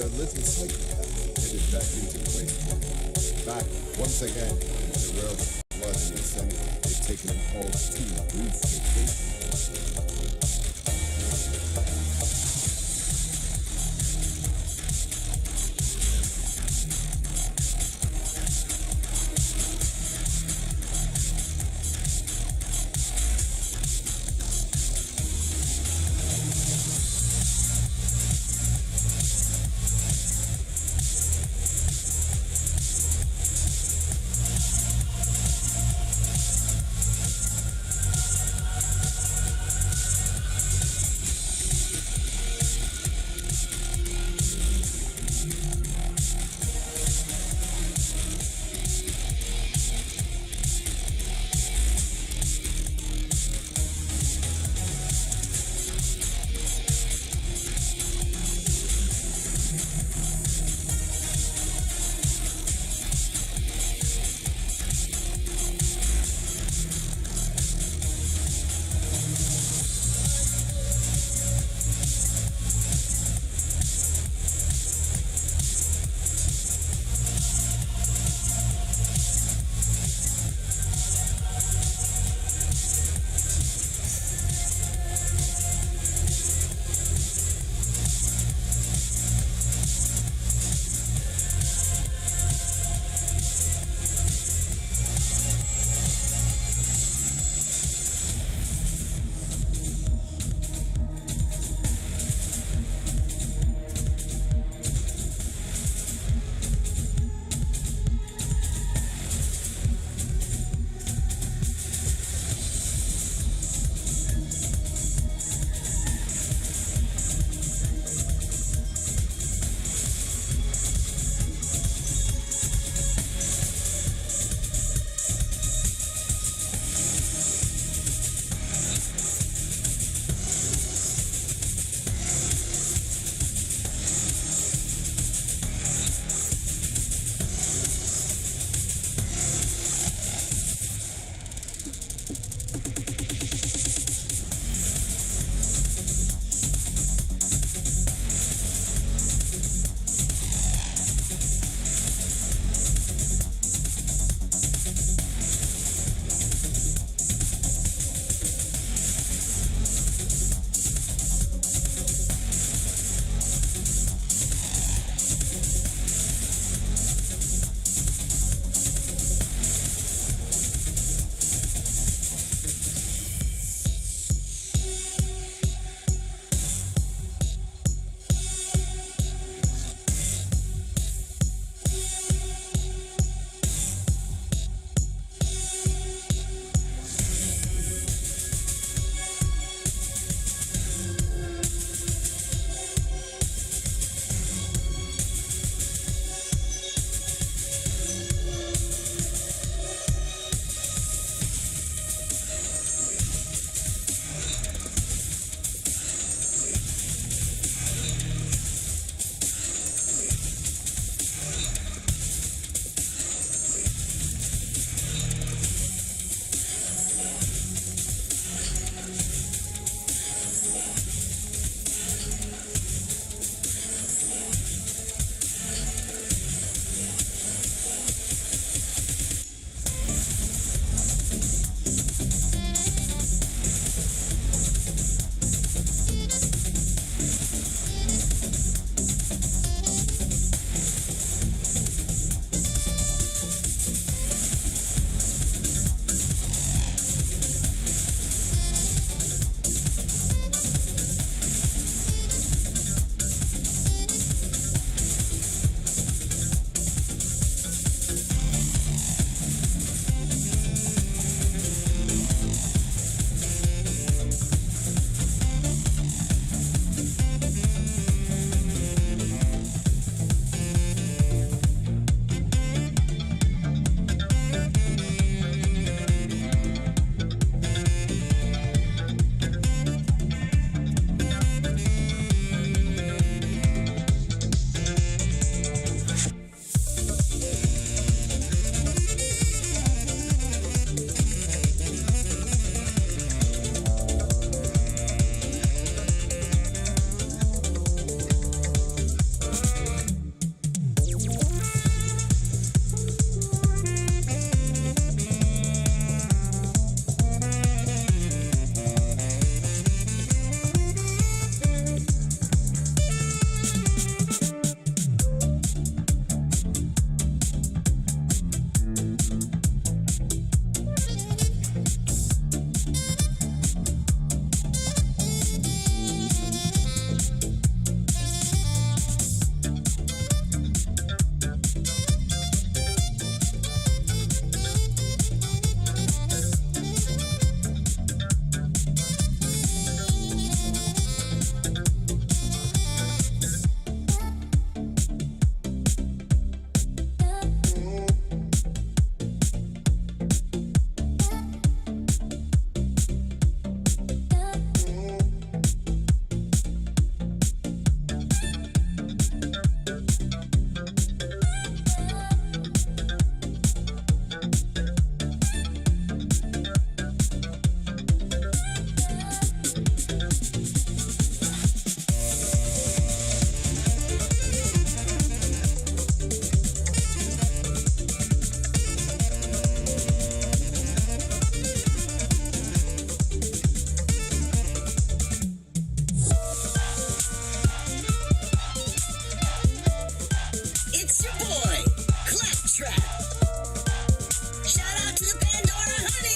the little psychopath headed back into the wasteland. Back once again in the realm of blood and insanity, they've taken an all too brief vacation.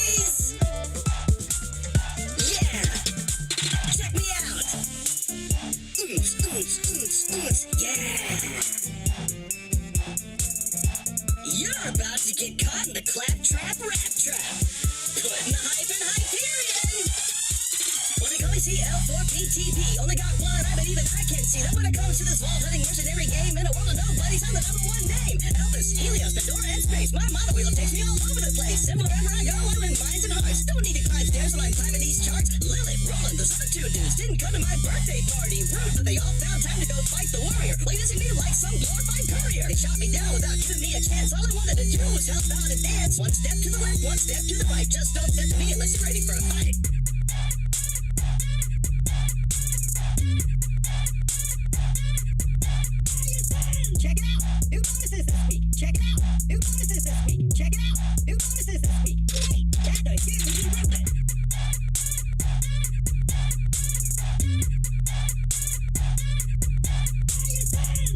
boys! Yeah! Check me out! Yeah! You're about to get caught in the claptrap rap trap. Putting the hype in high period. Well, they call me CL4PTP. Only got one eye, but even I can see that when it comes to this wall-hunting mercenary game in a world of nobodies, I'm the #1 name. Elvis, Helios, Pandora, and space. My motto wheel takes me all over the place. And wherever I go, I win minds and hearts. Don't need to climb stairs when I'm climbing these charts. Lilith, Roland, those other two dudes didn't come to my birthday party. Rude, but they all found time to go fight the warrior. Well, using me like some glorified courier. They shot me down without giving me a chance. All I wanted to do was help out and dance. One step to the left, one step to the right. Just don't step to me unless you're ready for a fight. Check it out. New bonuses this week. Check it out. New bonuses this week. Check it out. New bonuses this week. Wait, that's a huge improvement.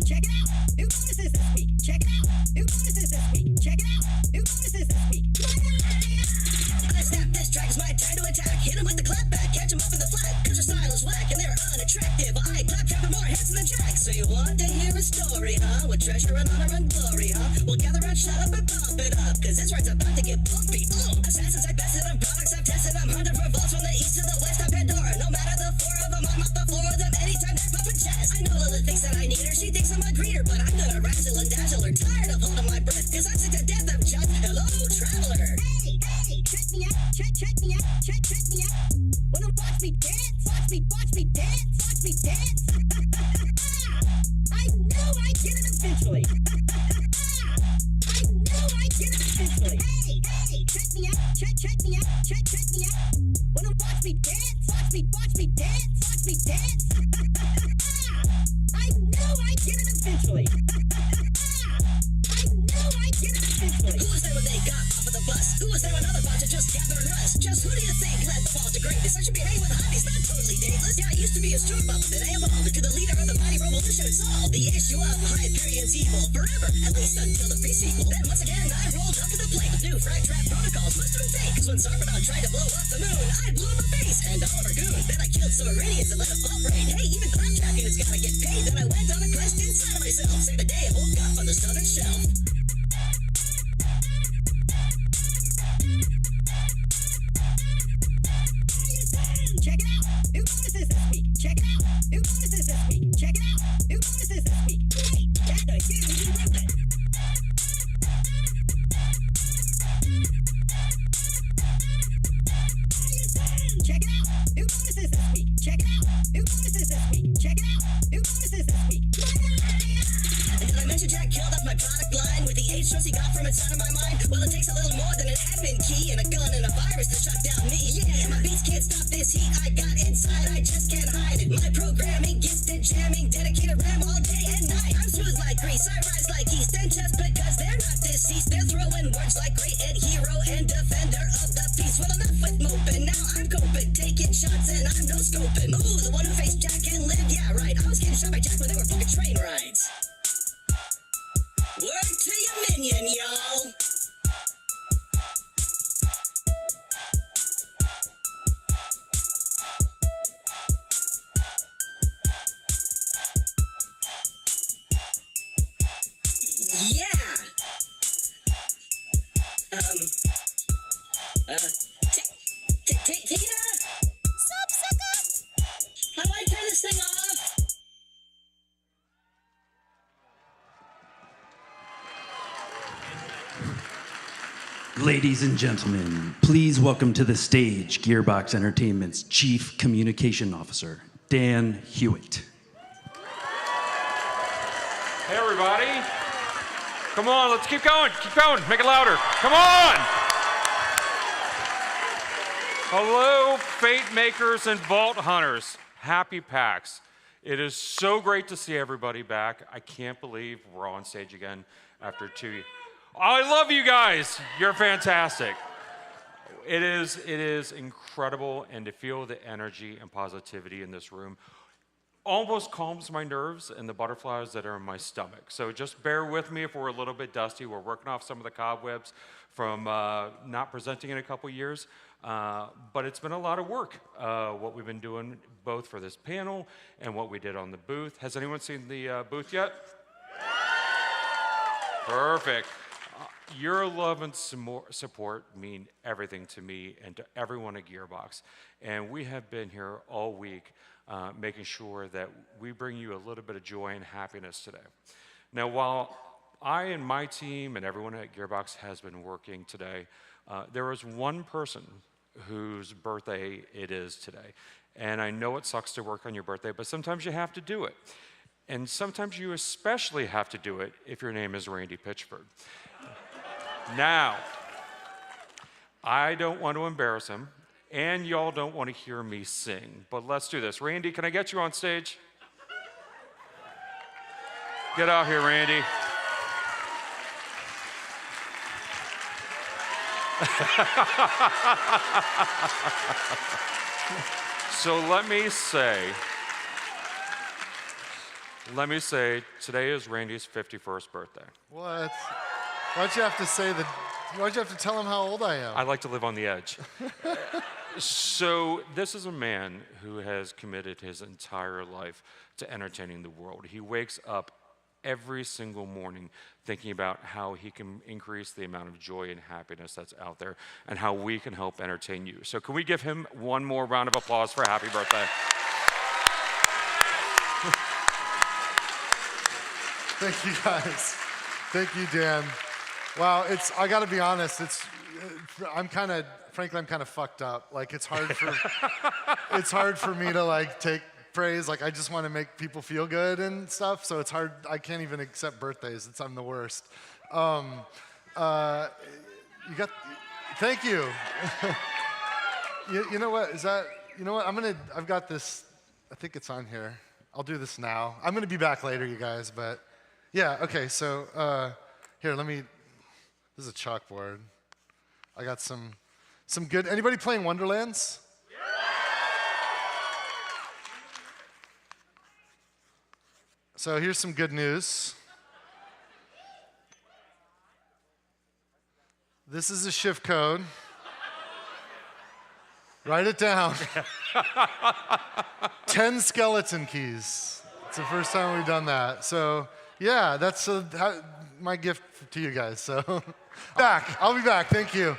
Check it out. New bonuses this week. Check it out. New bonuses this week. Check it out. New bonuses this week. I snap this track. It's my time to attack. Hit 'em with the clap back. Catch 'em up in the flat. Cause their style is whack and they're unattractive. I clap trap for more hits than Jack. So you want to hear a story, huh? With treasure and honor and glory, huh? Well, gather and shut up and pump it up. Cause this ride's about to get bumpy. Assassins I bested them. Products I've tested them. Hunting for bolts from the east to the west. I'm Pandora. No matter the four of them, I'm off the floor of them. Anytime they're pumping chest. I know Lilith thinks that I need her. She thinks I'm a greeter. But I'm gonna razzle and dazzle her. Tired of holding my breath. Cause I'm sick to death of just hello, traveler. Hey, check me out. Check me out. Check me out. Wanna watch me dance? Watch me dance. Watch me dance. I knew I'd get it eventually. I knew I'd get it eventually. Hey, check me out. Check me out. Check me out. Wanna watch me dance? Watch me dance. Watch me dance. I knew I'd get it eventually. I knew I'd get it eventually. Who was there when they got off of the bus? Who was there when other bunch of just gathered rust? Just who do you think led the fall to greatness? I should be hanging with hobbies, not totally dangerous. Yeah, I used to be a steward puppet, then I evolved into the leader of the mighty revolution. Solve the issue of Hyperion's evil forever, at least until the pre-sequel. Then once again, I rolled up to the plate with new frag trap protocols. Must have been fake, cause when Sarpedon tried to blow up the moon, I blew up her face and all of her goons. Then I killed some Iranians and let them all raid. Hey, even claptracking has gotta get paid. Then I went on a quest inside of myself. Say the day woke up on the southern shelf. Check it out. New bonuses this week. Check it out. New bonuses this week. Check it out. New bonuses this week. Wait, that's a huge improvement. Check it out. New bonuses this week. Check it out. New bonuses this week. Check it out. New bonuses this week. And did I mention Jack killed off my product line with the H-stress he got from inside of my mind? Well, it takes a little more than an admin key and a gun and a virus to shut down me. Yeah, my beats can't stop this heat I got inside. I just can't hide it. My programming, gifted jamming, dedicated RAM all day and night. I'm smooth like grease, I rise like yeast, and just because they're not deceased, they're throwing words like great and hero and defender of the peace. Well, enough with moping. Now I'm coping, taking shots and I'm no scoping. Ooh, the one who faced Jack and lived. Yeah, right. I was getting shot by Jack when they were fucking train rides. Word to your minion, y'all. Yeah. Tina? Sup, sucker? How do I turn this thing off? Ladies and gentlemen, please welcome to the stage Gearbox Entertainment's Chief Communication Officer, Dan Hewitt. Hey, everybody. Come on, let's keep going. Keep going. Make it louder. Come on. Hello, Fate Makers and Vault Hunters. Happy PAX. It is so great to see everybody back. I can't believe we're on stage again after 2 years. I love you guys. You're fantastic. It is incredible, and to feel the energy and positivity in this room. almost calms my nerves and the butterflies that are in my stomach. So just bear with me if we're a little bit dusty. We're working off some of the cobwebs from not presenting in a couple years. But it's been a lot of work, what we've been doing both for this panel and what we did on the booth. Has anyone seen the booth yet? Perfect. Your love and support mean everything to me and to everyone at Gearbox. And we have been here all week making sure that we bring you a little bit of joy and happiness today. Now, while I and my team and everyone at Gearbox has been working today, there is one person whose birthday it is today. And I know it sucks to work on your birthday, but sometimes you have to do it. And sometimes you especially have to do it if your name is Randy Pitchford. Now, I don't want to embarrass him, and y'all don't want to hear me sing, but let's do this. Randy, can I get you on stage? Get out here, Randy. So let me say, today is Randy's 51st birthday. What? Why'd you have to say that? Why'd you have to tell him how old I am? I like to live on the edge. So this is a man who has committed his entire life to entertaining the world. He wakes up every single morning thinking about how he can increase the amount of joy and happiness that's out there and how we can help entertain you. So can we give him one more round of applause for a happy birthday? Thank you, guys. Thank you, Dan. Wow, I gotta be honest, frankly, I'm kind of fucked up. Like, it's hard for me to like take praise. Like, I just want to make people feel good and stuff, so it's hard. I can't even accept birthdays. I'm the worst. Thank you. You know what, you know what, I've got this, I think it's on here. I'll do this now. I'm gonna be back later, you guys, but yeah, okay, so, here, this is a chalkboard. I got some good, anybody playing Wonderlands? So here's some good news. This is a shift code. Write it down. 10 skeleton keys. It's the first time we've done that. So yeah, that's my gift to you guys. So I'll be back. Thank you.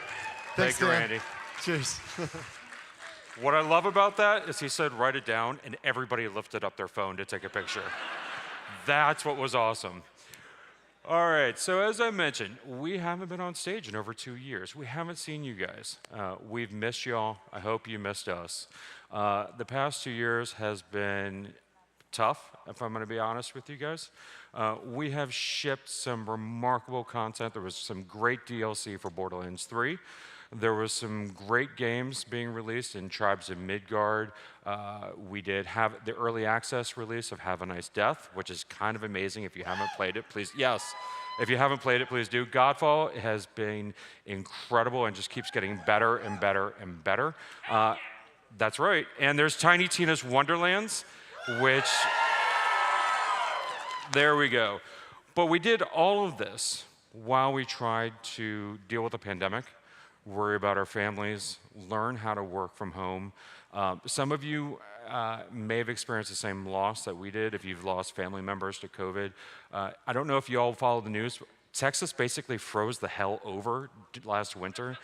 Thanks, Thank you, Dan. Randy. Cheers. What I love about that is he said, write it down, and everybody lifted up their phone to take a picture. That's what was awesome. All right, so as I mentioned, we haven't been on stage in over 2 years. We haven't seen you guys. We've missed y'all. I hope you missed us. The past 2 years has been tough, if I'm going to be honest with you guys. We have shipped some remarkable content. There was some great DLC for Borderlands 3. There was some great games being released in Tribes of Midgard. We did have the early access release of Have a Nice Death, which is kind of amazing. If you haven't played it, please, yes. If you haven't played it, please do. Godfall has been incredible and just keeps getting better and better and better. That's right. And there's Tiny Tina's Wonderlands, which, there we go. But we did all of this while we tried to deal with the pandemic, worry about our families, learn how to work from home. Some of you may have experienced the same loss that we did if you've lost family members to COVID. I don't know if you all follow the news. Texas basically froze the hell over last winter.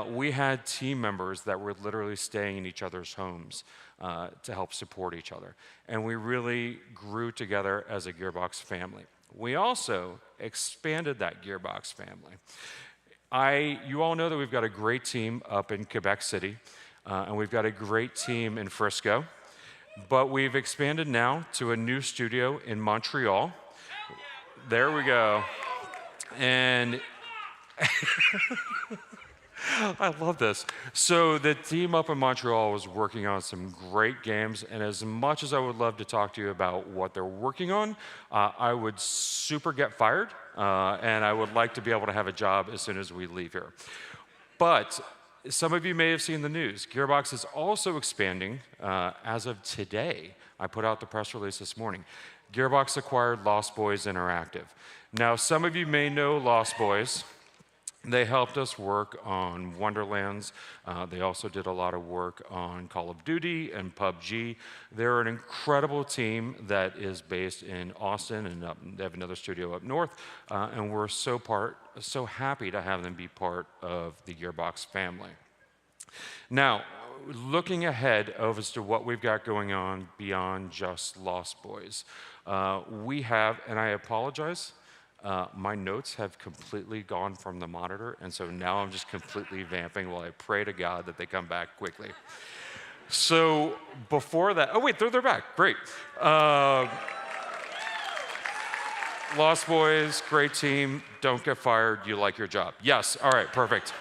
We had team members that were literally staying in each other's homes to help support each other. And we really grew together as a Gearbox family. We also expanded that Gearbox family. You all know that we've got a great team up in Quebec City, and we've got a great team in Frisco, but we've expanded now to a new studio in Montreal. There we go. And I love this. So the team up in Montreal was working on some great games, and as much as I would love to talk to you about what they're working on, I would super get fired, and I would like to be able to have a job as soon as we leave here. But some of you may have seen the news. Gearbox is also expanding as of today. I put out the press release this morning. Gearbox acquired Lost Boys Interactive. Now, some of you may know Lost Boys. They helped us work on Wonderlands. They also did a lot of work on Call of Duty and PUBG. They're an incredible team that is based in Austin, and they have another studio up north. And we're so happy to have them be part of the Gearbox family. Now, looking ahead as to what we've got going on beyond just Lost Boys, we have, and I apologize, my notes have completely gone from the monitor, and so now I'm just completely vamping while I pray to God that they come back quickly. So before that, oh wait, they're back, great. Lost Boys, great team, don't get fired, you like your job. Yes, all right, perfect.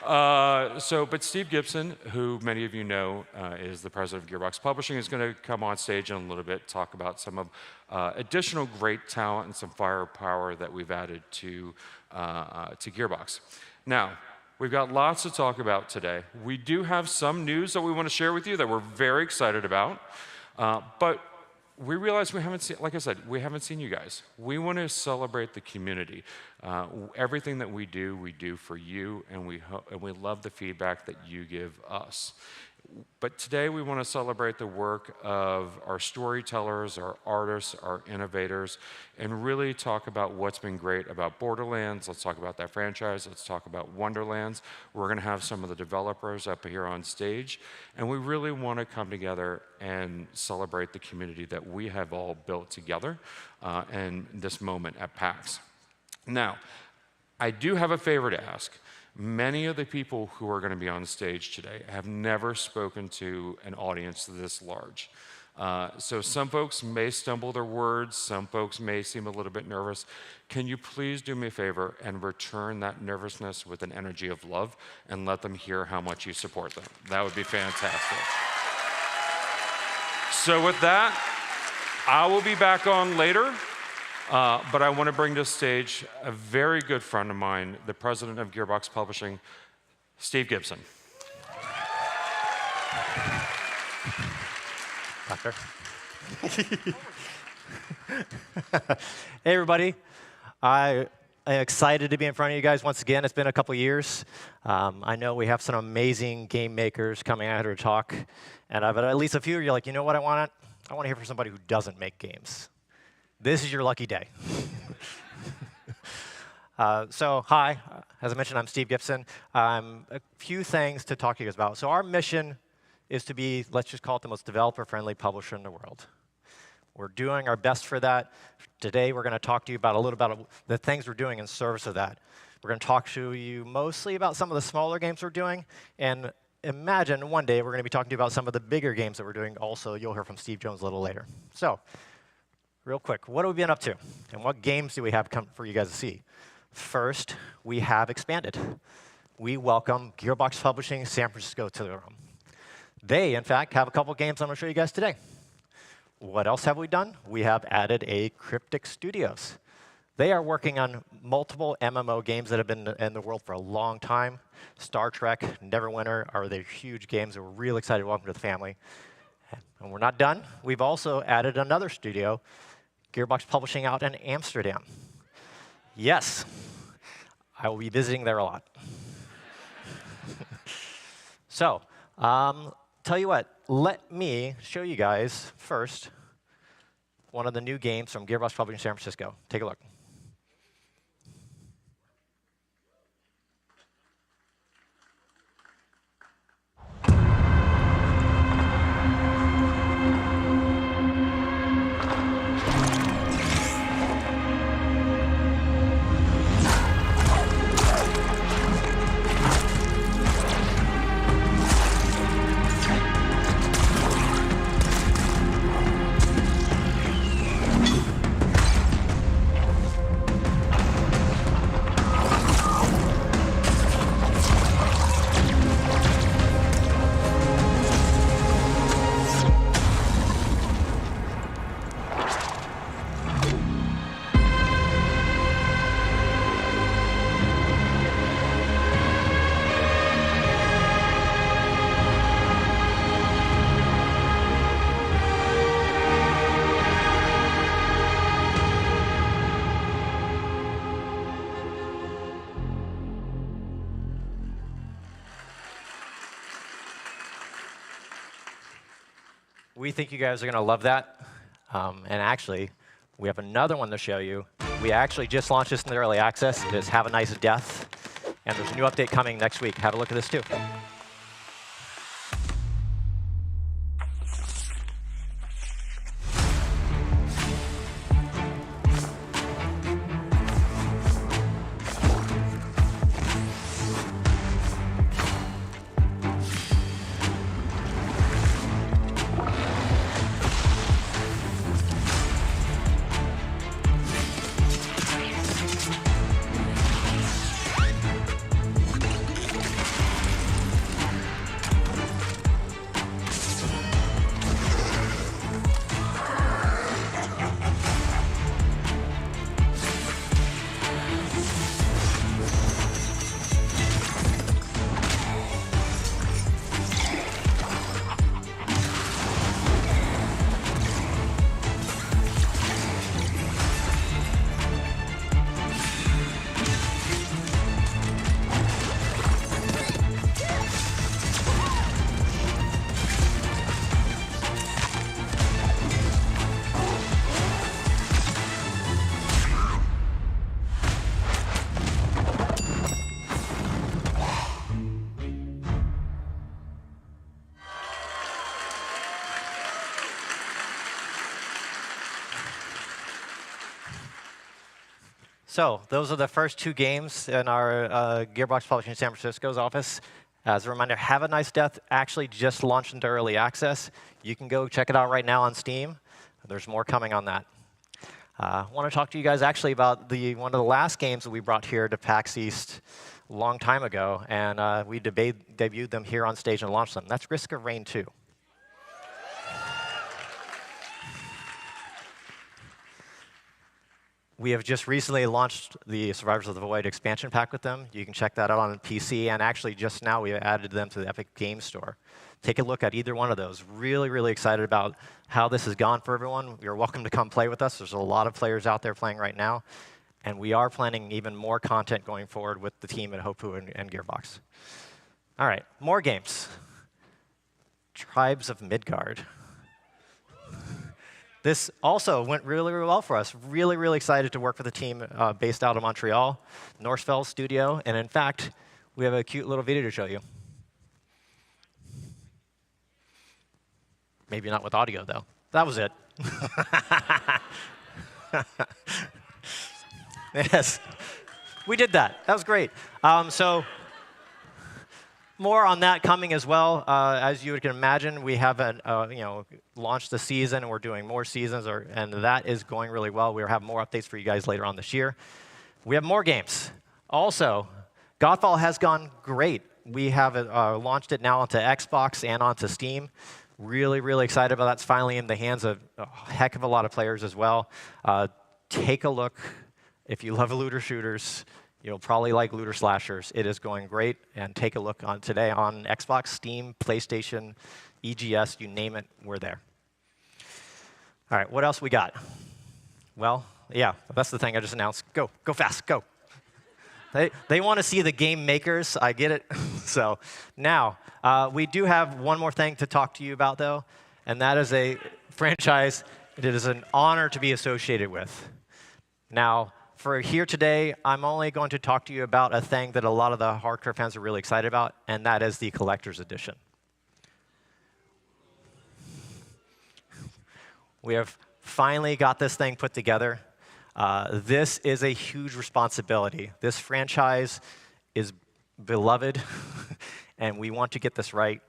But Steve Gibson, who many of you know is the president of Gearbox Publishing, is going to come on stage in a little bit, talk about some of additional great talent and some firepower that we've added to Gearbox. Now, we've got lots to talk about today. We do have some news that we want to share with you that we're very excited about, but we realize we haven't seen, like I said, we haven't seen you guys. We want to celebrate the community. Everything that we do for you, and we love the feedback that you give us. But today we want to celebrate the work of our storytellers, our artists, our innovators, and really talk about what's been great about Borderlands. Let's talk about that franchise. Let's talk about Wonderlands. We're going to have some of the developers up here on stage, and we really want to come together and celebrate the community that we have all built together in this moment at PAX. Now, I do have a favor to ask. Many of the people who are going to be on stage today have never spoken to an audience this large. So some folks may stumble their words, some folks may seem a little bit nervous. Can you please do me a favor and return that nervousness with an energy of love and let them hear how much you support them? That would be fantastic. So with that, I will be back on later. But I want to bring to the stage a very good friend of mine, the president of Gearbox Publishing, Steve Gibson. Doctor. Hey, everybody. I am excited to be in front of you guys once again. It's been a couple years. I know we have some amazing game makers coming out here to talk. And I've had at least a few of you are like, you know what I want? I want to hear from somebody who doesn't make games. This is your lucky day. So, hi. As I mentioned, I'm Steve Gibson. A few things to talk to you guys about. So our mission is to be, let's just call it the most developer-friendly publisher in the world. We're doing our best for that. Today, we're going to talk to you about a little about the things we're doing in service of that. We're going to talk to you mostly about some of the smaller games we're doing, and imagine one day we're going to be talking to you about some of the bigger games that we're doing also. You'll hear from Steve Jones a little later. So, real quick, what have we been up to? And what games do we have come for you guys to see? First, we have expanded. We welcome Gearbox Publishing San Francisco to the room. They, in fact, have a couple games I'm going to show you guys today. What else have we done? We have added a Cryptic Studios. They are working on multiple MMO games that have been in the world for a long time. Star Trek, Neverwinter are their huge games that we're really excited to welcome to the family. And we're not done. We've also added another studio, Gearbox Publishing out in Amsterdam. Yes, I will be visiting there a lot. So, tell you what, let me show you guys first one of the new games from Gearbox Publishing San Francisco. Take a look. We think you guys are going to love that. And actually, we have another one to show you. We actually just launched this in the early access. It is Have a Nice Death. And there's a new update coming next week. Have a look at this, too. So those are the first 2 games in our Gearbox Publishing San Francisco's office. As a reminder, Have a Nice Death actually just launched into early access. You can go check it out right now on Steam. There's more coming on that. I want to talk to you guys actually about one of the last games that we brought here to PAX East a long time ago, and we debuted them here on stage and launched them. That's Risk of Rain 2. We have just recently launched the Survivors of the Void expansion pack with them. You can check that out on PC, and actually just now we added them to the Epic Games Store. Take a look at either one of those. Really, really excited about how this has gone for everyone. You're welcome to come play with us. There's a lot of players out there playing right now, and we are planning even more content going forward with the team at Hopu and Gearbox. All right, more games. Tribes of Midgard. This also went really, really well for us. Really, really excited to work with a team based out of Montreal, Norsefell Studio. And in fact, we have a cute little video to show you. Maybe not with audio, though. That was it. Yes, we did that. That was great. So more on that coming as well. As you can imagine, we haven't launched the season, and we're doing more seasons, and that is going really well. We'll have more updates for you guys later on this year. We have more games. Also, Godfall has gone great. We have launched it now onto Xbox and onto Steam. Really, really excited about that. It's finally in the hands of a heck of a lot of players as well. Take a look. If you love looter shooters, you'll probably like looter slashers. It is going great, and take a look on today on Xbox, Steam, PlayStation, EGS, you name it, we're there. All right, what else we got? Well, yeah, that's the thing I just announced. Go fast, go. They want to see the game makers, I get it. So now, we do have one more thing to talk to you about, though, and that is a franchise it is an honor to be associated with. Now, for here today, I'm only going to talk to you about a thing that a lot of the hardcore fans are really excited about, and that is the Collector's Edition. We have finally got this thing put together. This is a huge responsibility. This franchise is beloved, and we want to get this right.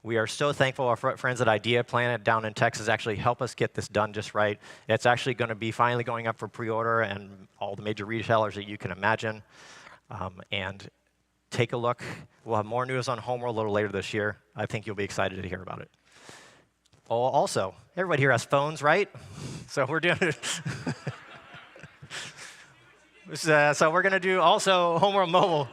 We are so thankful our friends at Idea Planet down in Texas actually help us get this done just right. It's actually going to be finally going up for pre-order and all the major retailers that you can imagine. And take a look. We'll have more news on Homeworld a little later this year. I think you'll be excited to hear about it. Oh, also, everybody here has phones, right? So we're doing it. So we're going to do also Homeworld Mobile.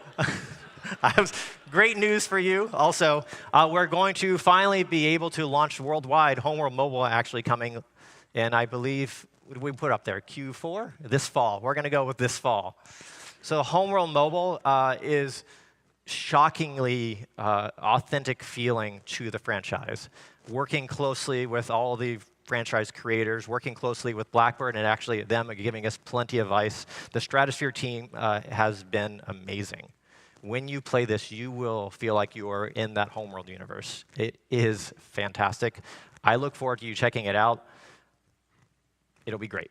I have great news for you. Also, we're going to finally be able to launch worldwide. Homeworld Mobile actually coming in, I believe, we put up there, Q4? This fall. We're going to go with this fall. So Homeworld Mobile is shockingly authentic feeling to the franchise. Working closely with all the franchise creators, working closely with Blackbird, and actually them giving us plenty of advice. The Stratosphere team has been amazing. When you play this, you will feel like you are in that Homeworld universe. It is fantastic. I look forward to you checking it out. It'll be great.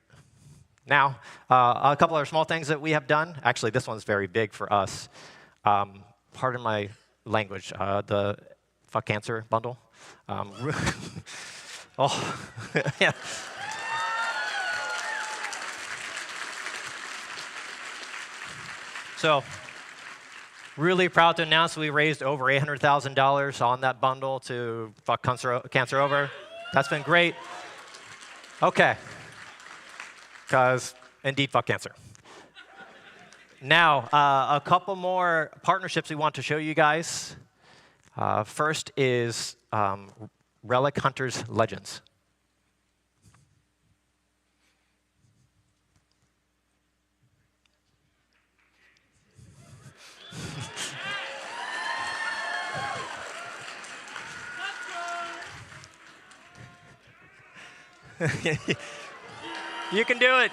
Now, a couple other small things that we have done. Actually, this one's very big for us. Pardon my language. The Fuck Cancer bundle. Oh, yeah. So, really proud to announce we raised over $800,000 on that bundle to fuck cancer over. That's been great. Okay. Because, indeed, fuck cancer. Now, a couple more partnerships we want to show you guys. First is Relic Hunters Legends. You can do it.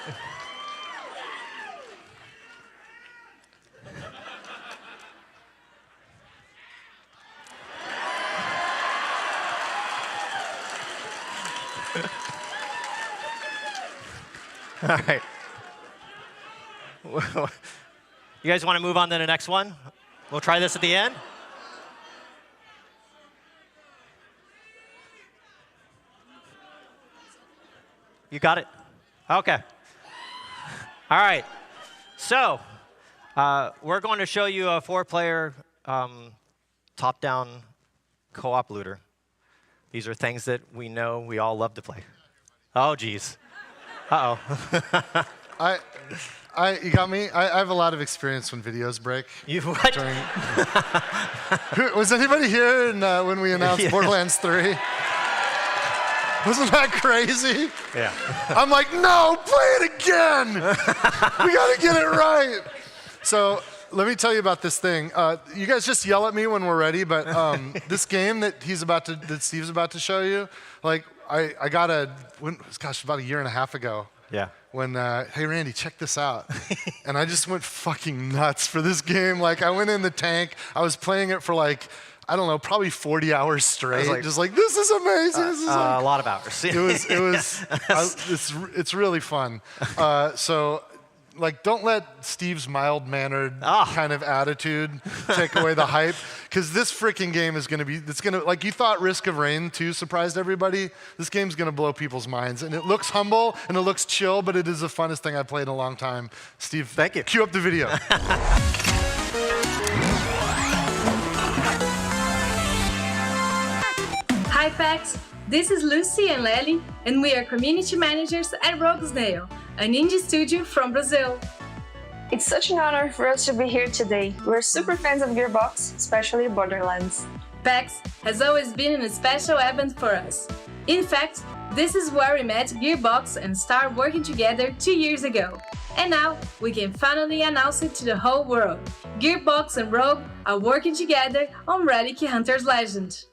All right. You guys want to move on to the next one? We'll try this at the end. You got it? Okay. All right. So we're going to show you a 4-player top-down co-op looter. These are things that we know we all love to play. Oh, geez. Uh-oh. You got me? I have a lot of experience when videos break. You what? Was anybody here when we announced Borderlands 3? Wasn't that crazy? Yeah. I'm like, no, play it again. We got to get it right. So let me tell you about this thing. You guys just yell at me when we're ready, but this game that Steve's about to show you, like I got about a year and a half ago. Yeah. When, hey, Randy, check this out. And I just went fucking nuts for this game. Like, I went in the tank. I was playing it for, like, I don't know, probably 40 hours straight. Like, just like, this is amazing. This is a lot of hours. It's really fun. So, like, don't let Steve's mild-mannered kind of attitude take away the hype. Because this freaking game is going to be, like you thought Risk of Rain 2 surprised everybody. This game's going to blow people's minds. And it looks humble and it looks chill, but it is the funnest thing I've played in a long time. Steve, thank you. Cue up the video. Hi PAX, this is Lucy and Lely, and we are community managers at Roguesnail, an indie studio from Brazil. It's such an honor for us to be here today. We're super fans of Gearbox, especially Borderlands. PAX has always been a special event for us. In fact, this is where we met Gearbox and started working together 2 years ago. And now, we can finally announce it to the whole world. Gearbox and Rogue are working together on Relic Hunters Legend.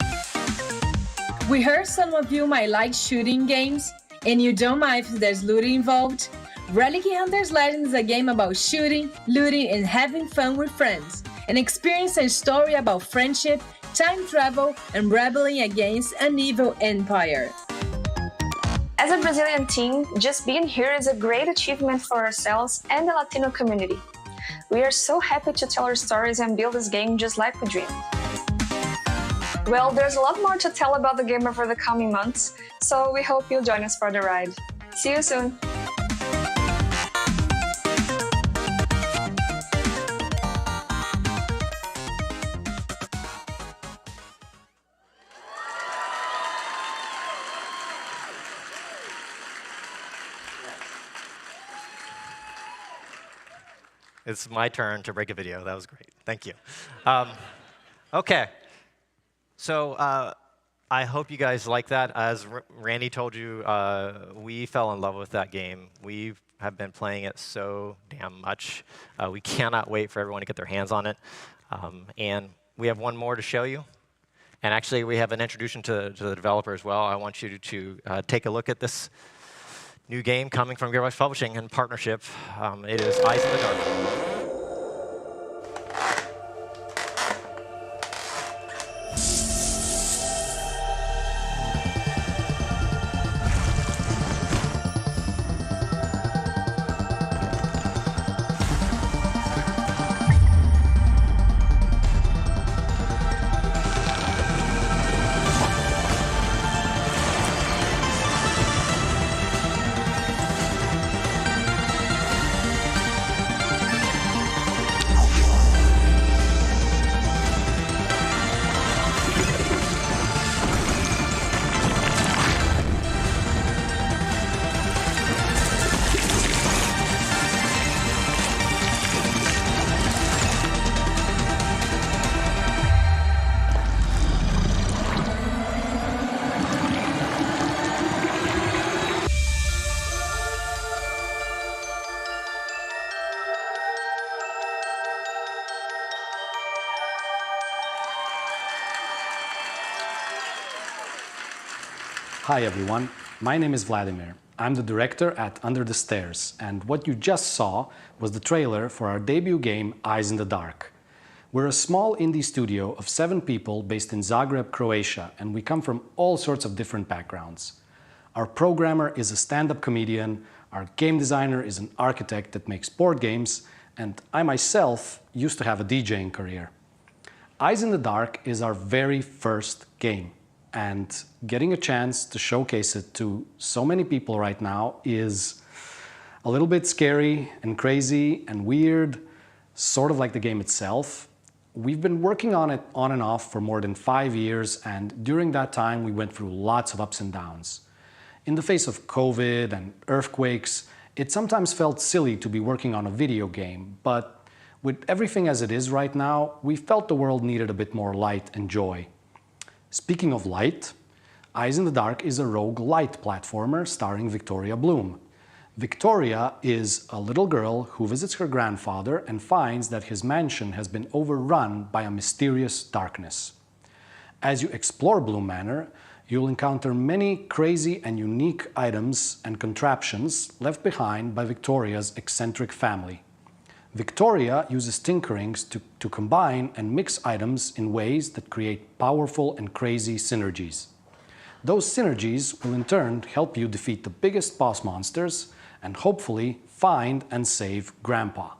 We heard some of you might like shooting games, and you don't mind if there's looting involved. Relic Hunters Legend is a game about shooting, looting, and having fun with friends. An experience and story about friendship, time travel, and rebelling against an evil empire. As a Brazilian team, just being here is a great achievement for ourselves and the Latino community. We are so happy to tell our stories and build this game just like we dreamed. Well, there's a lot more to tell about the game over the coming months, so we hope you'll join us for the ride. See you soon! It's my turn to break a video. That was great. Thank you. Okay. So I hope you guys like that. As Randy told you, we fell in love with that game. We have been playing it so damn much. We cannot wait for everyone to get their hands on it. And we have one more to show you. And actually, we have an introduction to the developer as well. I want you to take a look at this new game coming from Gearbox Publishing in partnership. It is Eyes in the Dark. Hi everyone, my name is Vladimir. I'm the director at Under the Stairs, and what you just saw was the trailer for our debut game, Eyes in the Dark. We're a small indie studio of 7 people based in Zagreb, Croatia, and we come from all sorts of different backgrounds. Our programmer is a stand-up comedian, our game designer is an architect that makes board games, and I myself used to have a DJing career. Eyes in the Dark is our very first game. And getting a chance to showcase it to so many people right now is a little bit scary and crazy and weird, sort of like the game itself. We've been working on it on and off for more than 5 years, and during that time we went through lots of ups and downs. In the face of COVID and earthquakes, it sometimes felt silly to be working on a video game, but with everything as it is right now, we felt the world needed a bit more light and joy. Speaking of light, Eyes in the Dark is a roguelite platformer starring Victoria Bloom. Victoria is a little girl who visits her grandfather and finds that his mansion has been overrun by a mysterious darkness. As you explore Bloom Manor, you'll encounter many crazy and unique items and contraptions left behind by Victoria's eccentric family. Victoria uses tinkerings to combine and mix items in ways that create powerful and crazy synergies. Those synergies will in turn help you defeat the biggest boss monsters and hopefully find and save Grandpa.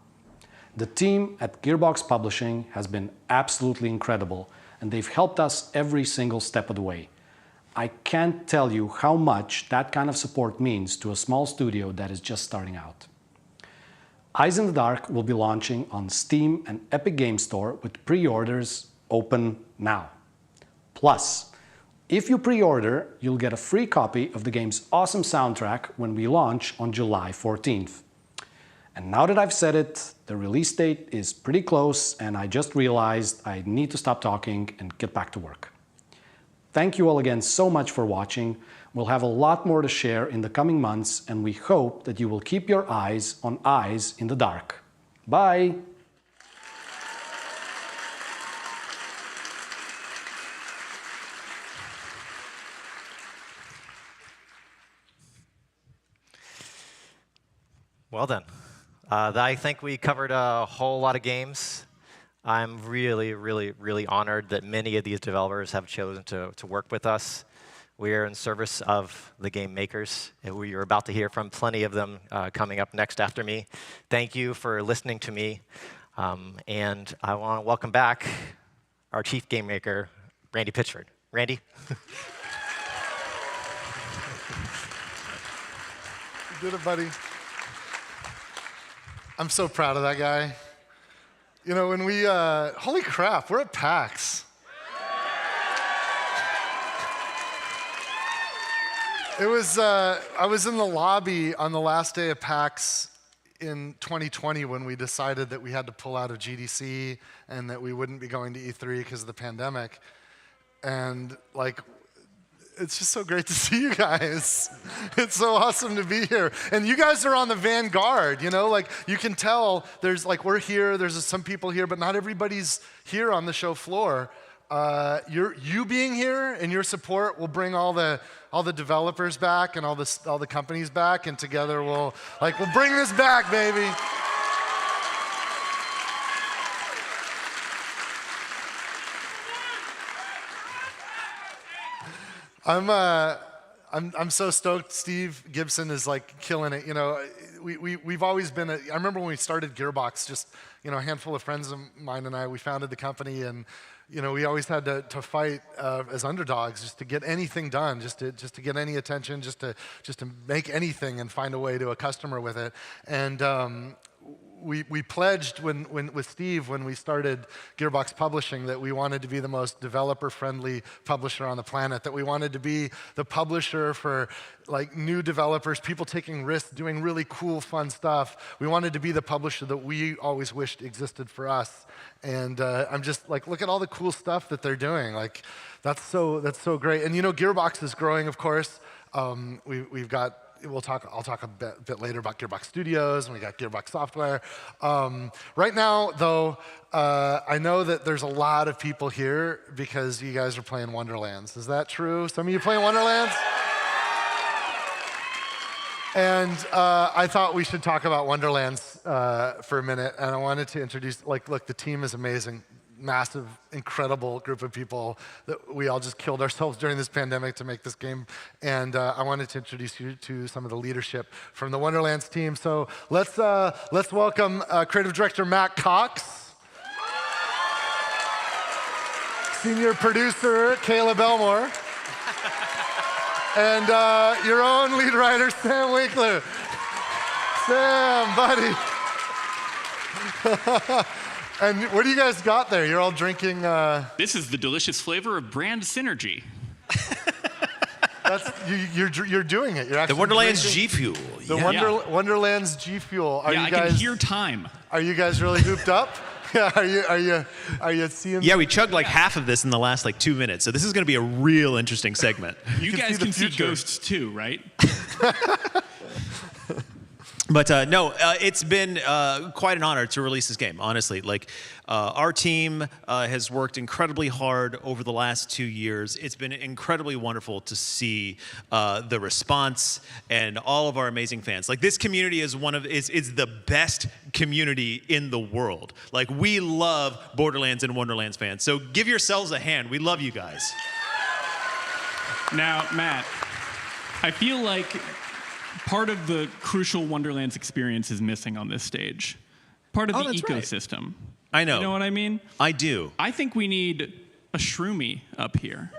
The team at Gearbox Publishing has been absolutely incredible, and they've helped us every single step of the way. I can't tell you how much that kind of support means to a small studio that is just starting out. Eyes in the Dark will be launching on Steam and Epic Games Store with pre-orders open now. Plus, if you pre-order, you'll get a free copy of the game's awesome soundtrack when we launch on July 14th. And now that I've said it, the release date is pretty close, and I just realized I need to stop talking and get back to work. Thank you all again so much for watching. We'll have a lot more to share in the coming months, and we hope that you will keep your eyes on Eyes in the Dark. Bye! Well then, I think we covered a whole lot of games. I'm really, really, really honored that many of these developers have chosen to work with us. We are in service of the game makers, and we are about to hear from plenty of them coming up next after me. Thank you for listening to me, and I want to welcome back our chief game maker, Randy Pitchford. Randy? You did it, buddy. I'm so proud of that guy. You know, when we, holy crap, we're at PAX. It was, I was in the lobby on the last day of PAX in 2020 when we decided that we had to pull out of GDC and that we wouldn't be going to E3 because of the pandemic. And like, it's just so great to see you guys. It's so awesome to be here. And you guys are on the vanguard, you know, like you can tell there's like, we're here, there's some people here, but not everybody's here on the show floor. You being here and your support will bring all the developers back and all the companies back, and together we'll bring this back, baby. I'm so stoked. Steve Gibson is like killing it. You know, we've always been. I remember when we started Gearbox, just a handful of friends of mine and I. We founded the company, and we always had to fight as underdogs just to get anything done, just to get any attention, just to make anything and find a way to a customer with it. And we pledged with Steve when we started Gearbox Publishing that we wanted to be the most developer-friendly publisher on the planet, that we wanted to be the publisher for like new developers, people taking risks, doing really cool, fun stuff. We wanted to be the publisher that we always wished existed for us. And I'm just like, look at all the cool stuff that they're doing. Like, that's so great. And Gearbox is growing, of course. We've got. I'll talk a bit later about Gearbox Studios, and we got Gearbox Software. Right now, though, I know that there's a lot of people here because you guys are playing Wonderlands. Is that true? Some of you playing Wonderlands? And I thought we should talk about Wonderlands for a minute, and I wanted to introduce, look, the team is amazing. Massive, incredible group of people that we all just killed ourselves during this pandemic to make this game. And I wanted to introduce you to some of the leadership from the Wonderlands team. So let's welcome creative director Matt Cox, senior producer Caleb Elmore, and your own lead writer Sam Winkler. Sam, buddy. And what do you guys got there? You're all drinking... This is the delicious flavor of brand synergy. You're doing it. You're actually the Wonderlands G Fuel. Wonderlands G Fuel. I can hear time. Are you guys really hooped up? Yeah, are you seeing? Yeah, we chugged like half of this in the last 2 minutes. So this is going to be a real interesting segment. You guys can see ghosts too, right? But no, it's been quite an honor to release this game, honestly. Our team has worked incredibly hard over the last 2 years. It's been incredibly wonderful to see the response and all of our amazing fans. This community is is the best community in the world. We love Borderlands and Wonderlands fans. So give yourselves a hand. We love you guys. Now, Matt, I feel like part of the crucial Wonderlands experience is missing on this stage. Part of the ecosystem. Right. I know. You know what I mean? I do. I think we need a Shroomy up here.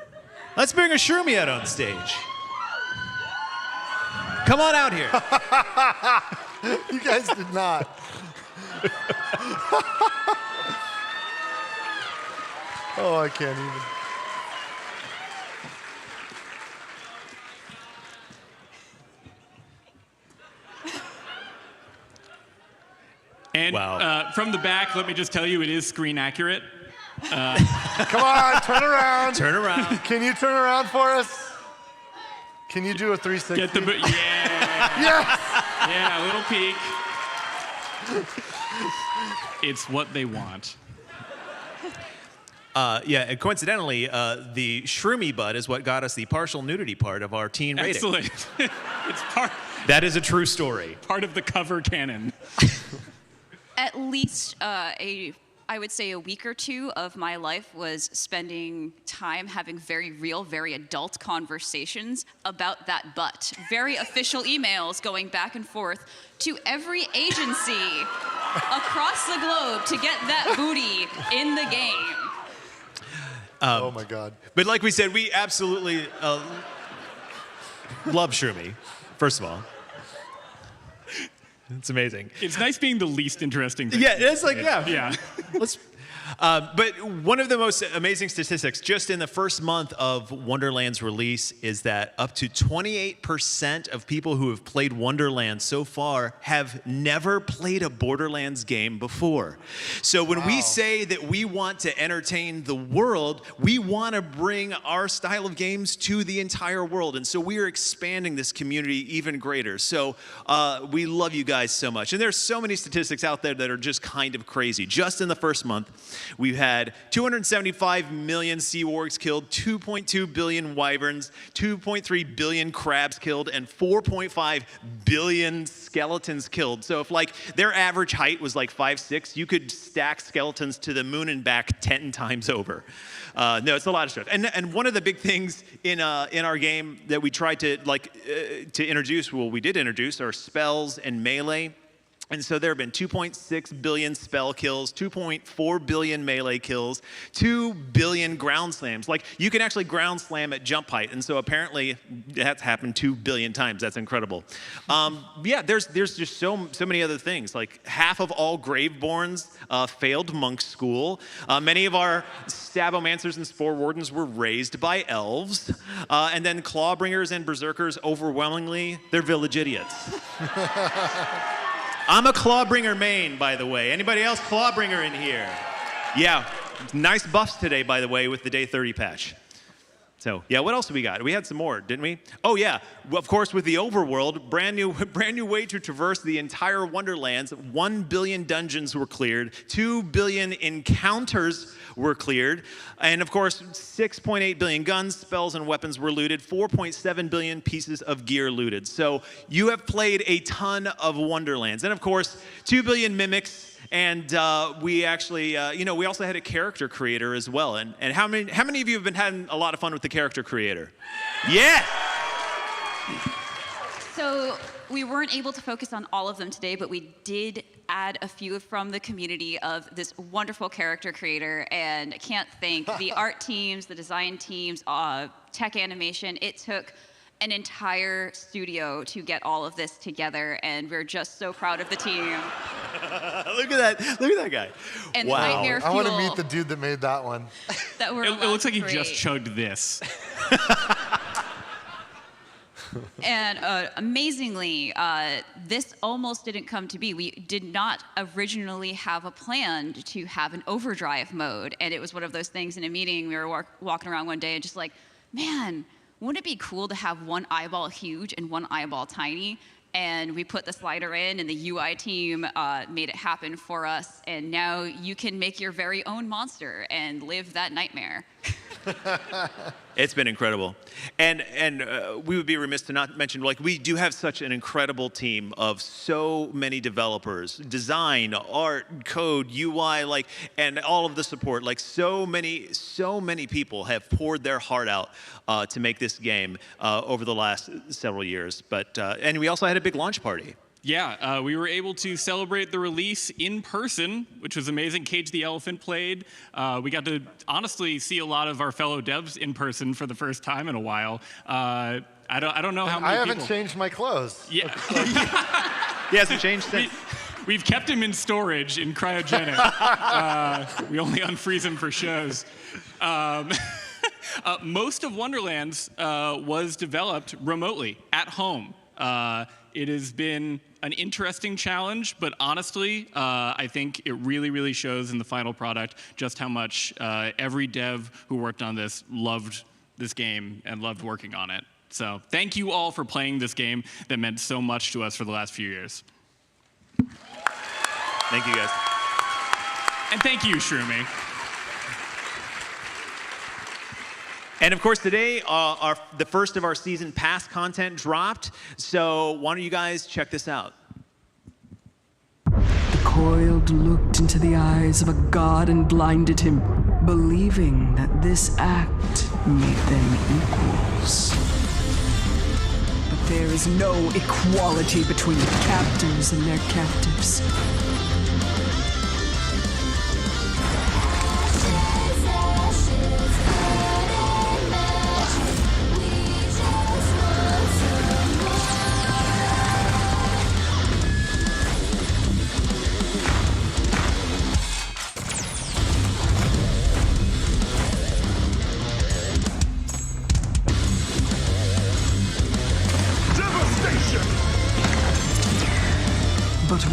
Let's bring a Shroomy out on stage. Come on out here. You guys did not. Oh, I can't even. And from the back, let me just tell you, it is screen accurate. Come on, turn around. Turn around. Can you turn around for us? Can you do a 360? Get the yeah. Yes. Yeah, a little peek. It's what they want. Yeah, and coincidentally, the Shroomy butt is what got us the partial nudity part of our teen rating. Excellent. It's part. That is a true story. Part of the cover canon. At least I would say a week or two of my life was spending time having very real, very adult conversations about that butt. Very official emails going back and forth to every agency across the globe to get that booty in the game. Oh my God. But like we said, we absolutely love Shroomy, first of all. It's amazing. It's nice being the least interesting thing. Yeah, it's yeah. But one of the most amazing statistics just in the first month of Wonderland's release is that up to 28% of people who have played Wonderland so far have never played a Borderlands game before. So when we say that we want to entertain the world, we want to bring our style of games to the entire world. And so we are expanding this community even greater. So we love you guys so much. And there's so many statistics out there that are just kind of crazy. Just in the first month, we've had 275 million sea wargs killed, 2.2 billion wyverns, 2.3 billion crabs killed, and 4.5 billion skeletons killed. So if like their average height was like 5'6", you could stack skeletons to the moon and back 10 times over. No, it's a lot of stuff. And one of the big things in our game that we tried to to introduce, well, we did introduce, are spells and melee. And so there have been 2.6 billion spell kills, 2.4 billion melee kills, 2 billion ground slams. Like, you can actually ground slam at jump height, and so apparently that's happened 2 billion times. That's incredible. Yeah, there's just so many other things. Like, half of all Graveborns failed monk school. Many of our Stabomancers and Spore Wardens were raised by elves. And then Clawbringers and Berserkers, overwhelmingly, they're village idiots. I'm a Clawbringer main, by the way. Anybody else Clawbringer in here? Yeah, nice buffs today, by the way, with the Day 30 patch. So, yeah, what else do we got? We had some more, didn't we? Oh, yeah, well, of course, with the overworld, brand new way to traverse the entire Wonderlands. 1 billion dungeons were cleared. 2 billion encounters were cleared. And, of course, 6.8 billion guns, spells, and weapons were looted. 4.7 billion pieces of gear looted. So you have played a ton of Wonderlands. And, of course, 2 billion mimics. And we actually, we also had a character creator as well. And how many of you have been having a lot of fun with the character creator? Yeah! So we weren't able to focus on all of them today, but we did add a few from the community of this wonderful character creator. And I can't thank the art teams, the design teams, tech animation. It took an entire studio to get all of this together, and we're just so proud of the team. Look at that guy. And wow. Nightmare I Fuel, want to meet the dude that made that one. That were It looks like he great. just chugged this. And amazingly, this almost didn't come to be. We did not originally have a plan to have an overdrive mode, and it was one of those things in a meeting. We were walking around one day and just like, man, wouldn't it be cool to have one eyeball huge and one eyeball tiny? And we put the slider in, and the UI team made it happen for us. And now you can make your very own monster and live that nightmare. It's been incredible. And we would be remiss to not mention, like, we do have such an incredible team of so many developers, design, art, code, UI, and all of the support. Like, so many people have poured their heart out to make this game over the last several years. But and we also had a big launch party. Yeah, we were able to celebrate the release in person, which was amazing. Cage the Elephant played. We got to honestly see a lot of our fellow devs in person for the first time in a while. I don't know how many I people. haven't changed my clothes. Yeah. He hasn't changed since. We've kept him in storage in cryogenic. We only unfreeze him for shows. Most of Wonderlands was developed remotely at home. It has been an interesting challenge, but honestly, I think it really, really shows in the final product just how much every dev who worked on this loved this game and loved working on it. So thank you all for playing this game that meant so much to us for the last few years. Thank you, guys. And thank you, Shroomy. And of course, today, the first of our season pass content dropped. So why don't you guys check this out? The coiled looked into the eyes of a god and blinded him, believing that this act made them equals. But there is no equality between the captors and their captives.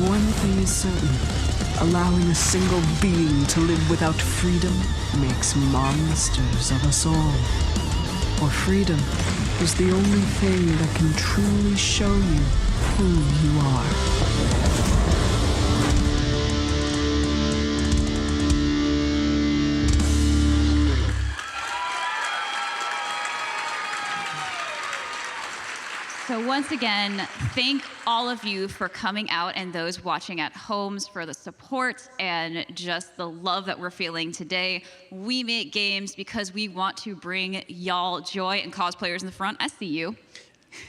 one thing is certain. Allowing a single being to live without freedom makes monsters of us all. For freedom is the only thing that can truly show you who you are. So once again, thank all of you for coming out and those watching at homes for the support and just the love that we're feeling today. We make games because we want to bring y'all joy, and cosplayers in the front, I see you.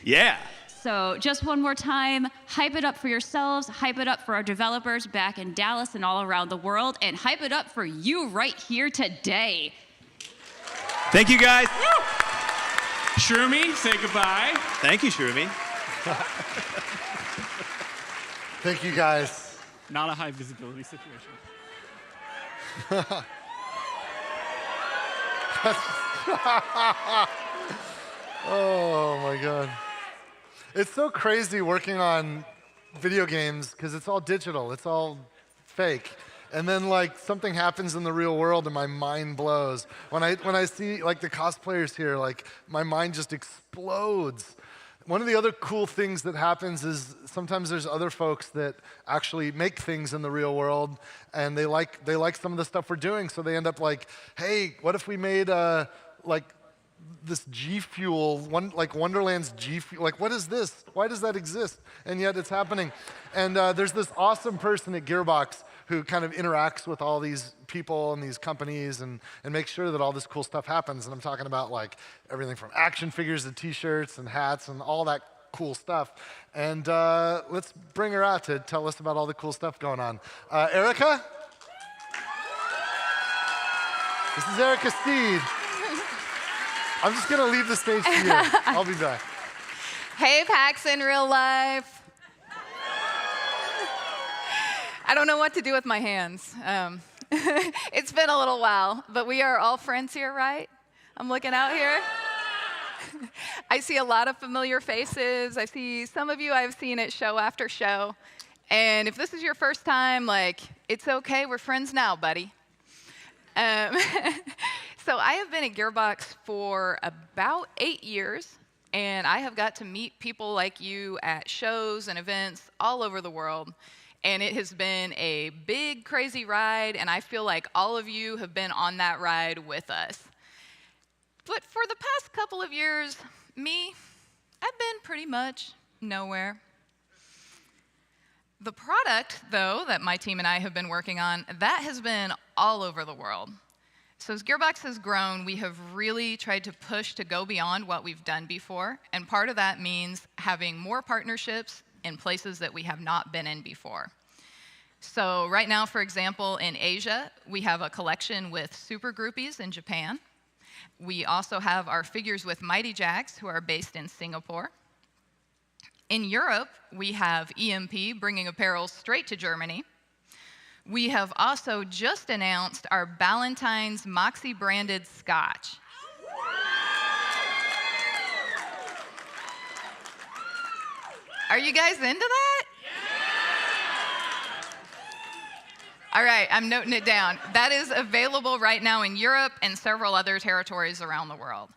Yeah. So just one more time, hype it up for yourselves, hype it up for our developers back in Dallas and all around the world, and hype it up for you right here today. Thank you, guys. Shroomy, say goodbye. Thank you, Shroomy. Thank you, guys. Not a high visibility situation. Oh my God. It's so crazy working on video games because it's all digital, it's all fake. And then like something happens in the real world and my mind blows. When I see like the cosplayers here, like my mind just explodes. One of the other cool things that happens is sometimes there's other folks that actually make things in the real world and they like some of the stuff we're doing, so they end up like, hey, what if we made like this G Fuel, like Wonderland's G Fuel, like what is this? Why does that exist? And yet it's happening. And there's this awesome person at Gearbox who kind of interacts with all these people and these companies and makes sure that all this cool stuff happens. And I'm talking about like everything from action figures to t-shirts and hats and all that cool stuff. And let's bring her out to tell us about all the cool stuff going on. Erica? This is Erica Steed. I'm just gonna leave the stage to you. I'll be back. Hey, PAX in real life. I don't know what to do with my hands. It's been a little while, but we are all friends here, right? I'm looking out here. I see a lot of familiar faces. I see some of you I've seen at show after show. And if this is your first time, like, it's okay, we're friends now, buddy. So I have been at Gearbox for about 8 years, and I have got to meet people like you at shows and events all over the world. And it has been a big, crazy ride, and I feel like all of you have been on that ride with us. But for the past couple of years, I've been pretty much nowhere. The product, though, that my team and I have been working on, that has been all over the world. So as Gearbox has grown, we have really tried to push to go beyond what we've done before, and part of that means having more partnerships in places that we have not been in before. So right now, for example, in Asia, we have a collection with Super Groupies in Japan. We also have our figures with Mighty Jacks, who are based in Singapore. In Europe, we have EMP bringing apparel straight to Germany. We have also just announced our Ballantine's Moxie branded scotch. Are you guys into that? All right, I'm noting it down. That is available right now in Europe and several other territories around the world.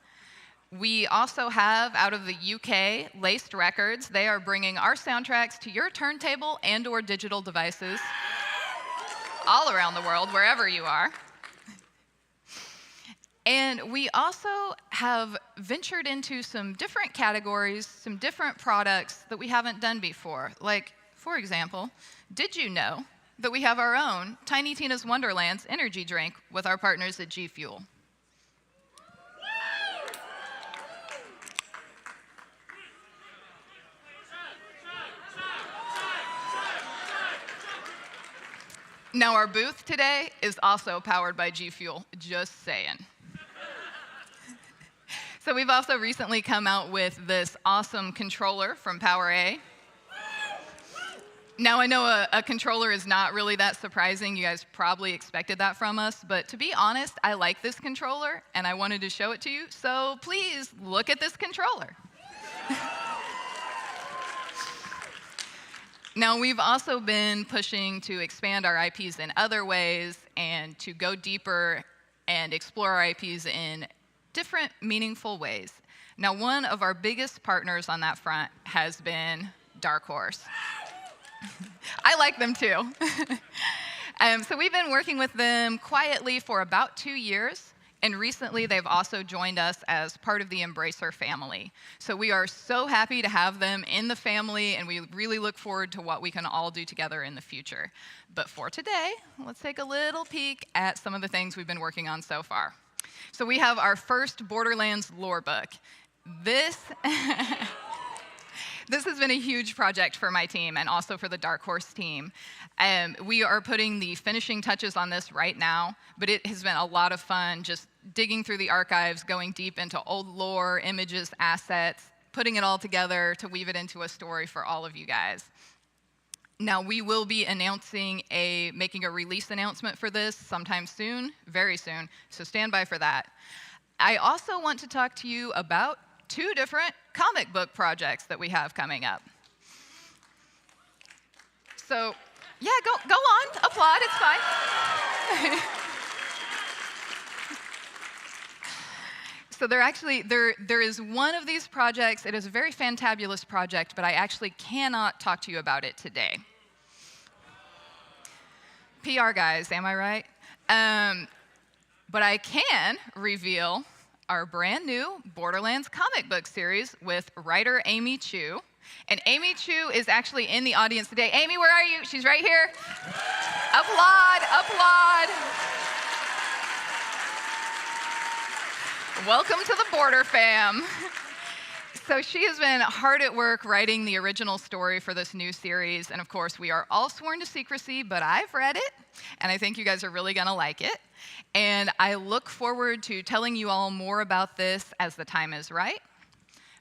We also have, out of the UK, Laced Records. They are bringing our soundtracks to your turntable and/or digital devices all around the world, wherever you are. And we also have ventured into some different categories, some different products that we haven't done before. Like, for example, did you know that we have our own Tiny Tina's Wonderlands energy drink with our partners at G Fuel? Now, our booth today is also powered by G Fuel, just saying. So we've also recently come out with this awesome controller from PowerA. Now, I know a controller is not really that surprising. You guys probably expected that from us. But to be honest, I like this controller, and I wanted to show it to you. So please look at this controller. Now, we've also been pushing to expand our IPs in other ways and to go deeper and explore our IPs in different, meaningful ways. Now, one of our biggest partners on that front has been Dark Horse. I like them too. So we've been working with them quietly for about 2 years, and recently they've also joined us as part of the Embracer family. So we are so happy to have them in the family, and we really look forward to what we can all do together in the future. But for today, let's take a little peek at some of the things we've been working on so far. So we have our first Borderlands lore book. This has been a huge project for my team and also for the Dark Horse team. We are putting the finishing touches on this right now, but it has been a lot of fun just digging through the archives, going deep into old lore, images, assets, putting it all together to weave it into a story for all of you guys. Now, we will be making a release announcement for this sometime soon, very soon, so stand by for that. I also want to talk to you about 2 different comic book projects that we have coming up. So, yeah, go on, applaud, it's fine. So there is one of these projects. It is a very fantabulous project, but I actually cannot talk to you about it today. PR guys, am I right? But I can reveal our brand new Borderlands comic book series with writer Amy Chu. And Amy Chu is actually in the audience today. Amy, where are you? She's right here. Applaud, applaud. Welcome to the Border fam. So she has been hard at work writing the original story for this new series. And of course, we are all sworn to secrecy, but I've read it, and I think you guys are really gonna like it. And I look forward to telling you all more about this as the time is right.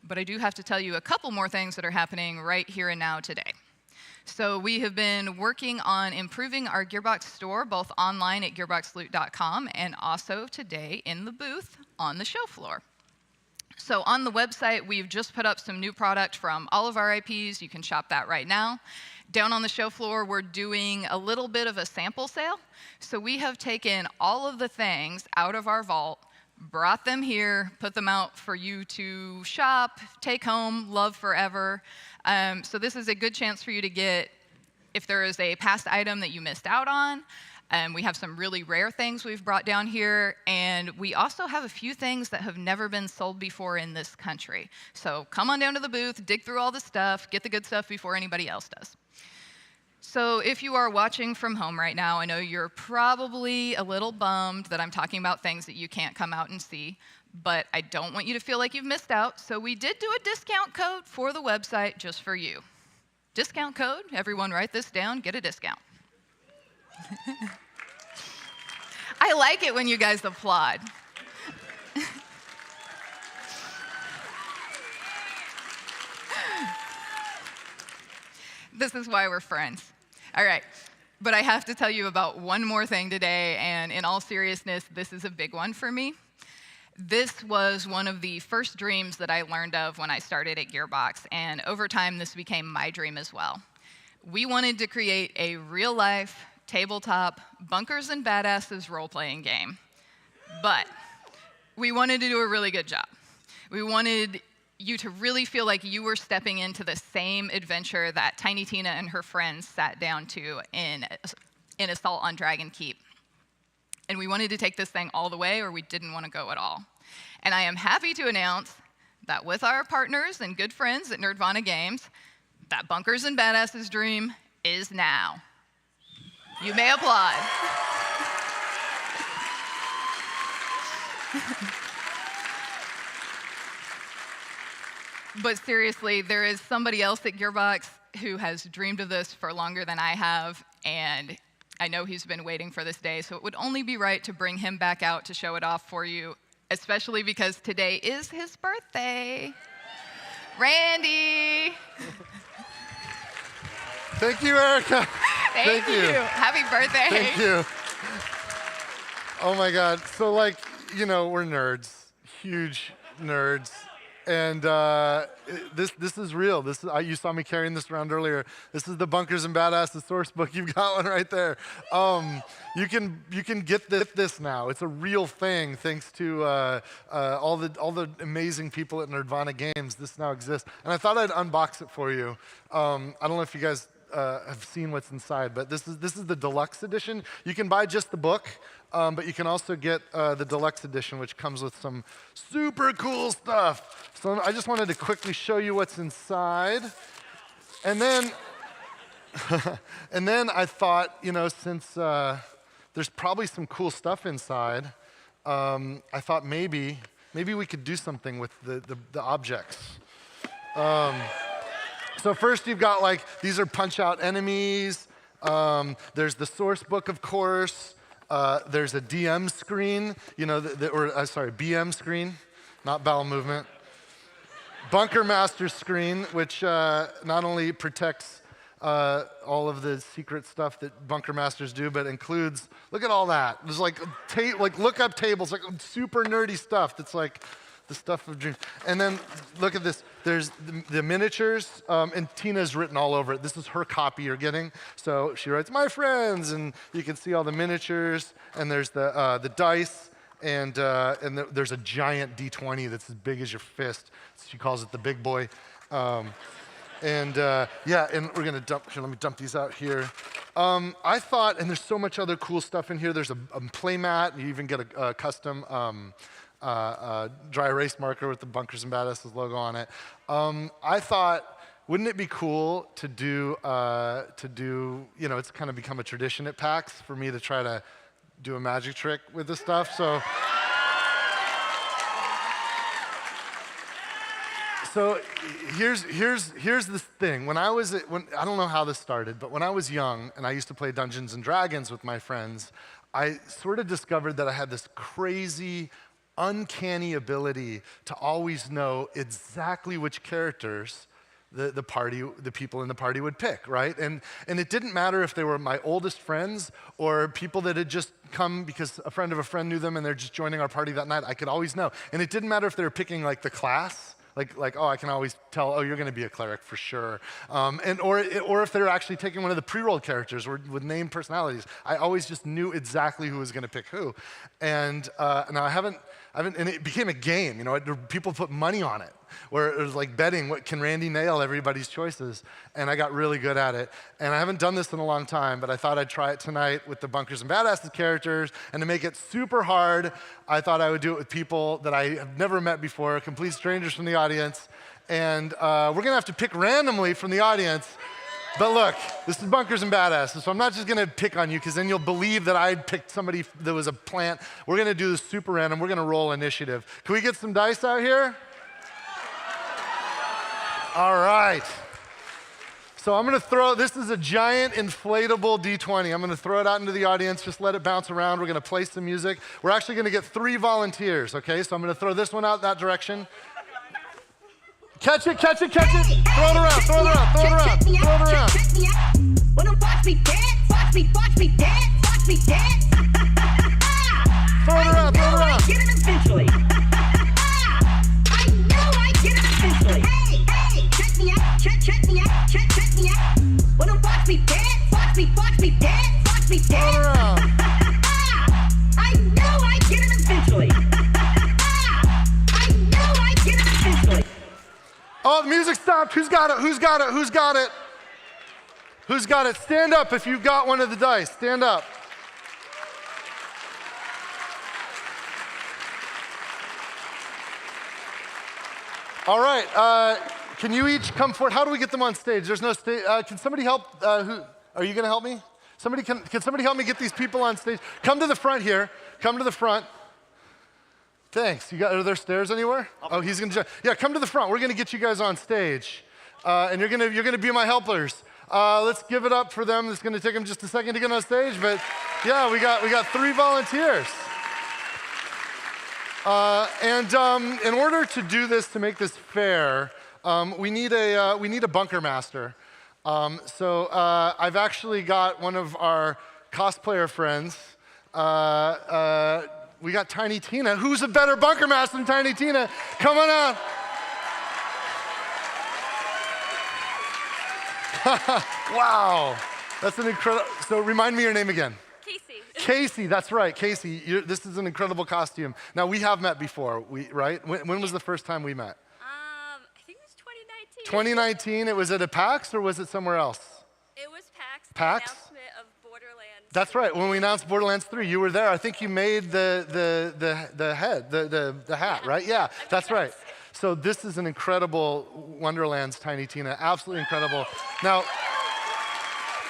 But I do have to tell you a couple more things that are happening right here and now today. So we have been working on improving our Gearbox store, both online at gearboxloot.com and also today in the booth on the show floor. So on the website, we've just put up some new product from all of our IPs. You can shop that right now. Down on the show floor, we're doing a little bit of a sample sale. So we have taken all of the things out of our vault, brought them here, put them out for you to shop, take home, love forever. So this is a good chance for you to get, if there is a past item that you missed out on. We have some really rare things we've brought down here, and we also have a few things that have never been sold before in this country. So come on down to the booth, dig through all the stuff, get the good stuff before anybody else does. So if you are watching from home right now, I know you're probably a little bummed that I'm talking about things that you can't come out and see, but I don't want you to feel like you've missed out. So we did do a discount code for the website just for you. Discount code, everyone write this down, get a discount. I like it when you guys applaud. This is why we're friends. All right, but I have to tell you about one more thing today, and in all seriousness, this is a big one for me. This was one of the first dreams that I learned of when I started at Gearbox, and over time, this became my dream as well. We wanted to create a real-life, tabletop, bunkers and badasses role-playing game, but we wanted to do a really good job. We wanted you to really feel like you were stepping into the same adventure that Tiny Tina and her friends sat down to in Assault on Dragon Keep. And we wanted to take this thing all the way, or we didn't want to go at all. And I am happy to announce that with our partners and good friends at Nerdvana Games, that Bunkers and Badasses dream is now. You may applaud. But seriously, there is somebody else at Gearbox who has dreamed of this for longer than I have, and I know he's been waiting for this day, so it would only be right to bring him back out to show it off for you, especially because today is his birthday. Randy! Thank you, Erica. Thank you. Happy birthday. Thank you. Oh my God. So, like, you know, we're nerds, huge nerds. And this is real. You saw me carrying this around earlier. This is the Bunkers and Badasses source book. You've got one right there. You can get this now. It's a real thing thanks to all the amazing people at Nerdvana Games. This now exists. And I thought I'd unbox it for you. I don't know if you guys have seen what's inside, but this is the deluxe edition. You can buy just the book, but you can also get the deluxe edition, which comes with some super cool stuff. So I just wanted to quickly show you what's inside, and then and then I thought, since there's probably some cool stuff inside, I thought maybe we could do something with the objects. So first you've got these are punch-out enemies. There's the source book, of course. There's a DM screen, BM screen, not bowel movement. Bunker Master screen, which not only protects all of the secret stuff that Bunker Masters do, but includes, look at all that. There's look-up tables, super nerdy stuff that's the stuff of dreams. And then look at this. There's the miniatures, and Tina's written all over it. This is her copy you're getting. So she writes, "My friends," and you can see all the miniatures. And there's the dice, and there's a giant D20 that's as big as your fist. She calls it the big boy. And we're gonna dump. Here, let me dump these out here. I thought, and there's so much other cool stuff in here. There's a play mat. You even get a custom. Dry erase marker with the Bunkers and Badasses logo on it. I thought, wouldn't it be cool to do, it's kind of become a tradition at PAX for me to try to do a magic trick with this stuff. So here's this thing. I don't know how this started, but when I was young and I used to play Dungeons and Dragons with my friends, I sort of discovered that I had this crazy, uncanny ability to always know exactly which characters the people in the party would pick, right? And it didn't matter if they were my oldest friends or people that had just come because a friend of a friend knew them and they're just joining our party that night. I could always know. And it didn't matter if they were picking the class. I can always tell, you're going to be a cleric for sure. Or if they're actually taking one of the pre-rolled characters with named personalities. I always just knew exactly who was going to pick who. And now I haven't, and it became a game. People put money on it, where it was betting, what can Randy nail everybody's choices? And I got really good at it. And I haven't done this in a long time, but I thought I'd try it tonight with the Bunkers and Badasses characters. And to make it super hard, I thought I would do it with people that I have never met before, complete strangers from the audience. And we're going to have to pick randomly from the audience. But look, this is Bunkers and Badasses, so I'm not just going to pick on you, because then you'll believe that I picked somebody that was a plant. We're going to do this super random. We're going to roll initiative. Can we get some dice out here? All right. So I'm going to throw, this is a giant inflatable D20. I'm going to throw it out into the audience, just let it bounce around. We're going to play some music. We're actually going to get 3 volunteers, okay? So I'm going to throw this one out that direction. Catch it, catch it, catch it. Throw it around, throw it around, throw it around, throw it around. Wanna watch me dance, watch me dance, watch me dance. Throw it around, throw it around. I get it eventually. I know I get it eventually. Hey, check me out, check me out, check me out. Wanna watch me dance, watch me dance, watch me dance. Throw it around. I know I get it eventually. I know I get it eventually. Oh, the music stopped. Who's got it? Who's got it? Who's got it? Who's got it? Stand up if you've got one of the dice. Stand up. All right. Can you each come forward? How do we get them on stage? There's no stage. Can somebody help? Who? Are you going to help me? Can somebody help me get these people on stage? Come to the front here. Come to the front. Thanks. Are there stairs anywhere? Oh, he's gonna. Yeah, come to the front. We're gonna get you guys on stage, and you're gonna be my helpers. Let's give it up for them. It's gonna take them just a second to get on stage, but yeah, we got 3 volunteers. In order to do this, to make this fair, we need a bunker master. So I've actually got one of our cosplayer friends. We got Tiny Tina. Who's a better bunker master than Tiny Tina? Come on out. Wow. That's an incredible. So remind me your name again. Casey. Casey, that's right. Casey, this is an incredible costume. Now, we have met before, right? When was the first time we met? I think it was 2019. 2019. It was at a PAX or was it somewhere else? It was PAX. PAX? The announcement of Borderlands. That's right. When we announced Borderlands 3, you were there. I think you made the hat, right? Yeah, that's right. So this is an incredible Wonderlands Tiny Tina. Absolutely incredible. Now,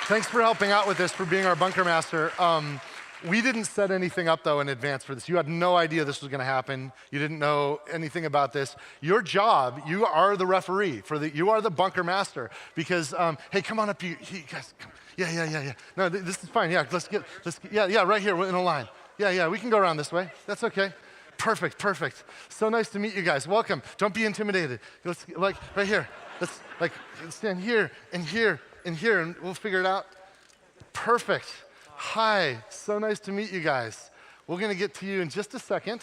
thanks for helping out with this, for being our bunker master. We didn't set anything up, though, in advance for this. You had no idea this was going to happen. You didn't know anything about this. Your job, you are the referee. You are the bunker master. Because, hey, come on up. You guys, come. Yeah. No, this is fine. Yeah, yeah, right here. We're in a line. Yeah, we can go around this way. That's okay. Perfect. So nice to meet you guys. Welcome. Don't be intimidated. Let's, right here. Let's, stand here and here and here, and we'll figure it out. Perfect. Hi. So nice to meet you guys. We're going to get to you in just a second.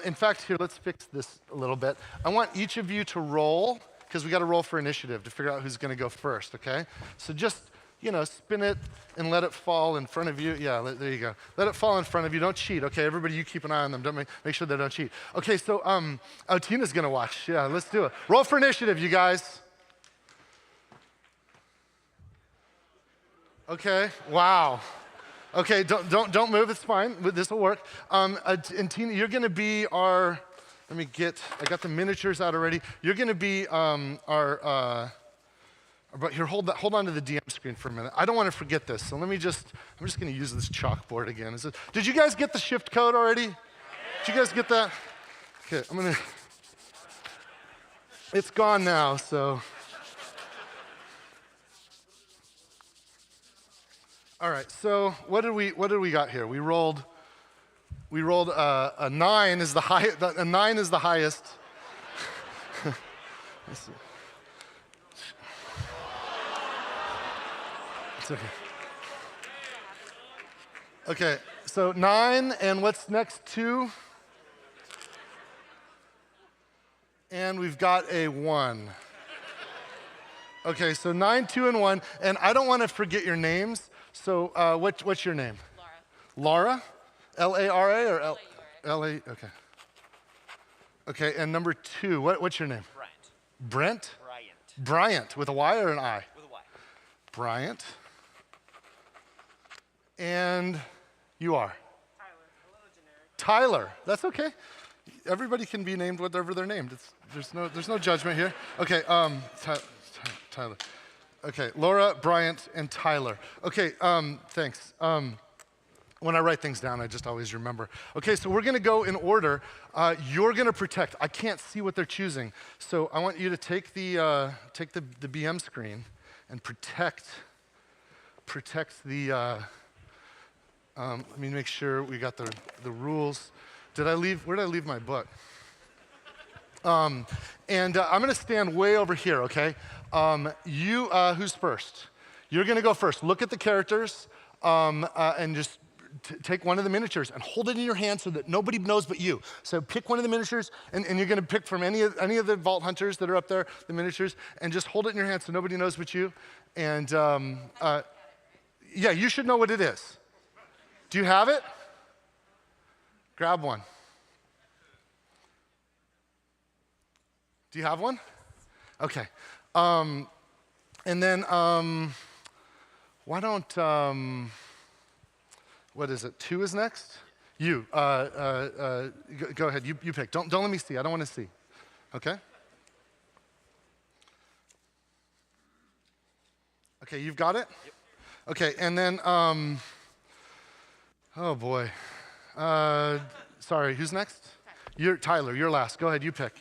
In fact, here, let's fix this a little bit. I want each of you to roll, because we got to roll for initiative to figure out who's going to go first, okay? So just, spin it and let it fall in front of you. Yeah, there you go. Let it fall in front of you. Don't cheat, okay? Everybody, you keep an eye on them. Don't make sure they don't cheat. Okay, so Tina's going to watch. Yeah, let's do it. Roll for initiative, you guys. Okay, wow. Okay, don't move, it's fine. This will work. And Tina, you're going to be our, I got the miniatures out already. You're going to be but here, hold on to the DM screen for a minute. I don't want to forget this, so I'm just going to use this chalkboard again. Did you guys get the shift code already? Did you guys get that? Okay, it's gone now, so. All right, so what did we got here? We rolled a 9 is the highest. A 9 is the highest. Let's see. It's okay. Okay, so 9, and what's next? 2. And we've got a 1. Okay, so 9, 2, and 1. And I don't want to forget your names. So what's your name? Laura. Laura? L-A-R-A or L-A? Okay. Okay, and number 2, what's your name? Brent. Bryant, with a Y or an I? With a Y. Bryant. And you are? Tyler. That's okay. Everybody can be named whatever they're named. There's no judgment here. Okay, Tyler. Okay, Laura, Bryant, and Tyler. Okay, thanks. When I write things down, I just always remember. Okay, so we're going to go in order. You're going to protect. I can't see what they're choosing, so I want you to take the BM screen and protect the. Let me make sure we got the rules. Where did I leave my book? And I'm going to stand way over here, okay? Who's first? You're going to go first. Look at the characters and just take one of the miniatures and hold it in your hand so that nobody knows but you. So pick one of the miniatures, and you're going to pick from any of the Vault Hunters that are up there, the miniatures, and just hold it in your hand so nobody knows but you. And yeah, you should know what it is. Do you have it? Grab one. Do you have one? Okay. And then why don't, what is it? 2 is next? You, go ahead, you pick. Don't let me see, I don't want to see. Okay? Okay, you've got it? Yep. Okay, and then, oh boy. Sorry, who's next? Tyler, you're last. Go ahead, you pick.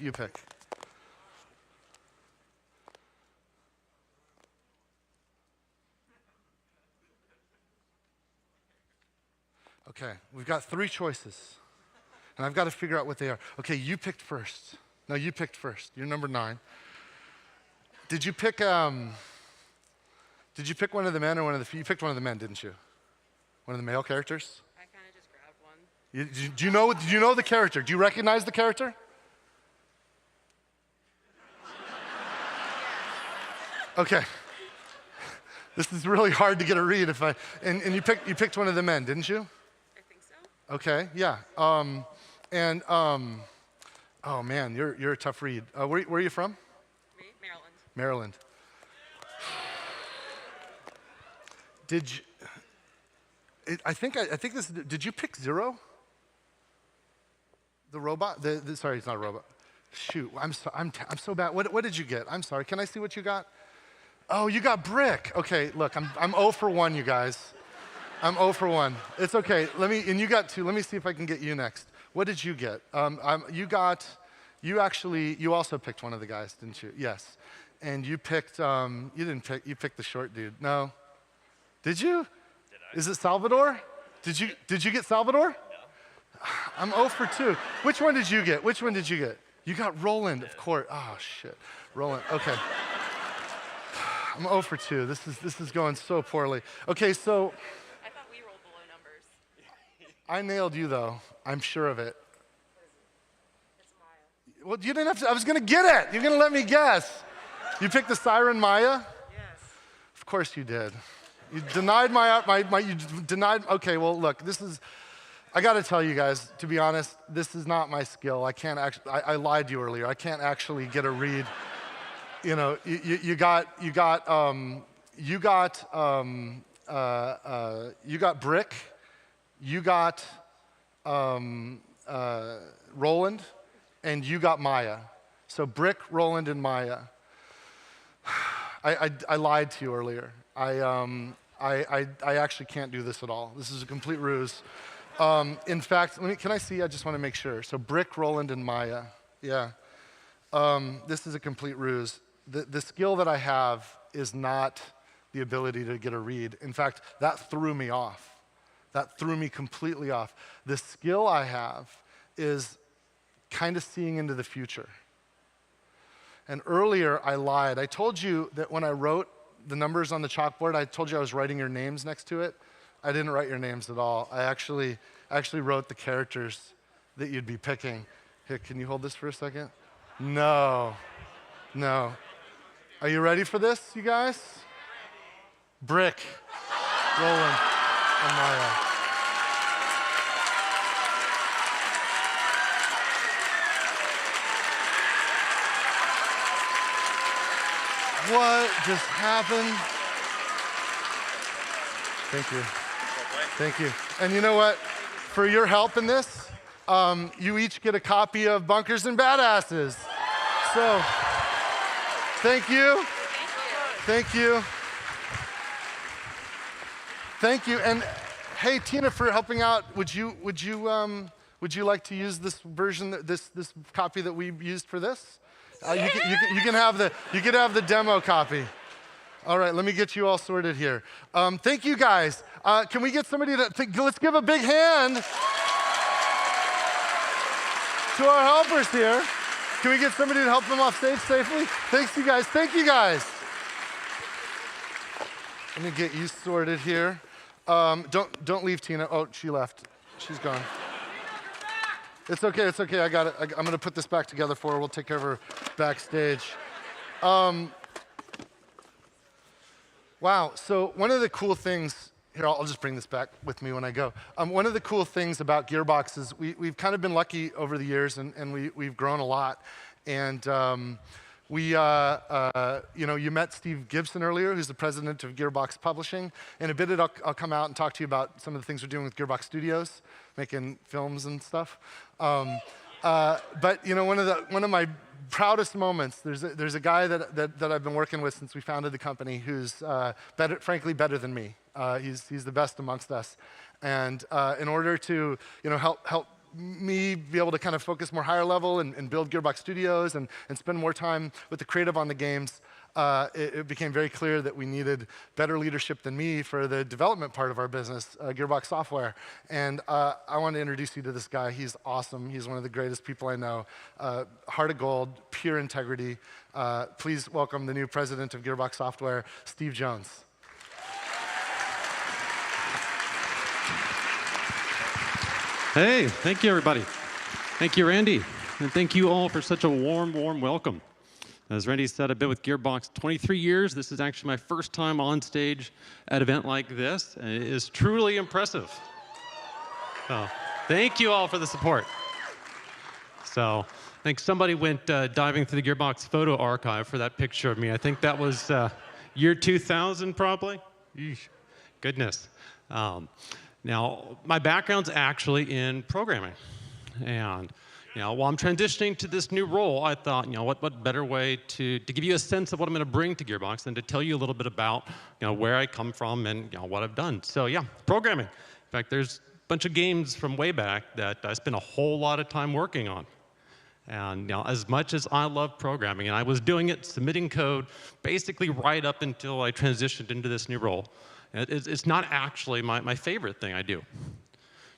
Okay, we've got 3 choices, and I've got to figure out what they are. Okay, you picked first. No, you picked first. You're number 9. Did you pick one of the men or you picked one of the men, didn't you? One of the male characters? I kind of just grabbed one. Do you know the character? Do you recognize the character? Okay. This is really hard to get a read if I, and you picked one of the men, didn't you? I think so. Okay, yeah. Oh man, you're a tough read. Where are you from? Me, Maryland. Maryland. Did you, I think this, did you pick 0? The robot? Sorry, it's not a robot. Shoot, I'm so bad. What did you get? I'm sorry, can I see what you got? Oh, you got brick. Okay, look, I'm 0 for 1, you guys. I'm 0 for 1. It's okay. And you got 2. Let me see if I can get you next. What did you get? You also picked one of the guys, didn't you? Yes. And you picked, you picked the short dude. No. Did you? Did I? Is it Salvador? Did you get Salvador? No. I'm 0 for 2. Which one did you get? You got Roland, of course. Oh, shit. Roland, okay. I'm 0 for 2. This is going so poorly. Okay, so. I thought we rolled below numbers. I nailed you, though. I'm sure of it. It's Maya. Well, you didn't have to. I was going to get it. You're going to let me guess. You picked the Siren Maya? Yes. Of course you did. You denied you denied. Okay, well, look, I got to tell you guys, to be honest, this is not my skill. I can't actually, I lied to you earlier. I can't actually get a read. You know, you got Brick, you got Roland, and you got Maya. So Brick, Roland, and Maya. I lied to you earlier. I actually can't do this at all. This is a complete ruse. In fact, can I see? I just want to make sure. So Brick, Roland, and Maya. Yeah. This is a complete ruse. The skill that I have is not the ability to get a read. In fact, that threw me off. That threw me completely off. The skill I have is kind of seeing into the future. And earlier, I lied. I told you that when I wrote the numbers on the chalkboard, I told you I was writing your names next to it. I didn't write your names at all. I actually wrote the characters that you'd be picking. Here, can you hold this for a second? No. Are you ready for this, you guys? Brick, Roland, and Maya. What just happened? Thank you. And you know what? For your help in this, you each get a copy of Bunkers and Badasses. So, thank you. And hey, Tina, for helping out, would you like to use this version, this copy that we used for this? You can have the demo copy. All right, let me get you all sorted here. Thank you guys. Can we get somebody let's give a big hand to our helpers here. Can we get somebody to help them off stage safely? Thank you guys. Let me get you sorted here. Don't leave, Tina. Oh, she left. She's gone. It's okay. I got it. I'm gonna put this back together for her. We'll take care of her backstage. Wow. So one of the cool things here, I'll just bring this back with me when I go. One of the cool things about Gearbox is we've kind of been lucky over the years, and we've grown a lot. And you met Steve Gibson earlier, who's the president of Gearbox Publishing. In a bit, I'll come out and talk to you about some of the things we're doing with Gearbox Studios, making films and stuff. But one of my proudest moments, there's a guy that I've been working with since we founded the company who's frankly better than me. He's the best amongst us. And in order to help me be able to kind of focus more higher level and build Gearbox Studios and spend more time with the creative on the games, it became very clear that we needed better leadership than me for the development part of our business, Gearbox Software. And I want to introduce you to this guy. He's awesome. He's one of the greatest people I know. Heart of gold, pure integrity. Please welcome the new president of Gearbox Software, Steve Jones. Hey, thank you, everybody. Thank you, Randy. And thank you all for such a warm welcome. As Randy said, I've been with Gearbox 23 years. This is actually my first time on stage at an event like this, and it is truly impressive. So, thank you all for the support. So, I think somebody went diving through the Gearbox photo archive for that picture of me. I think that was year 2000, probably. Eesh. Goodness. Now, my background's actually in programming, and while I'm transitioning to this new role, I thought, what better way to give you a sense of what I'm going to bring to Gearbox than to tell you a little bit about, where I come from and what I've done. So yeah, programming. In fact, there's a bunch of games from way back that I spent a whole lot of time working on. And as much as I love programming, and I was doing it, submitting code, basically right up until I transitioned into this new role, it's not actually my favorite thing I do.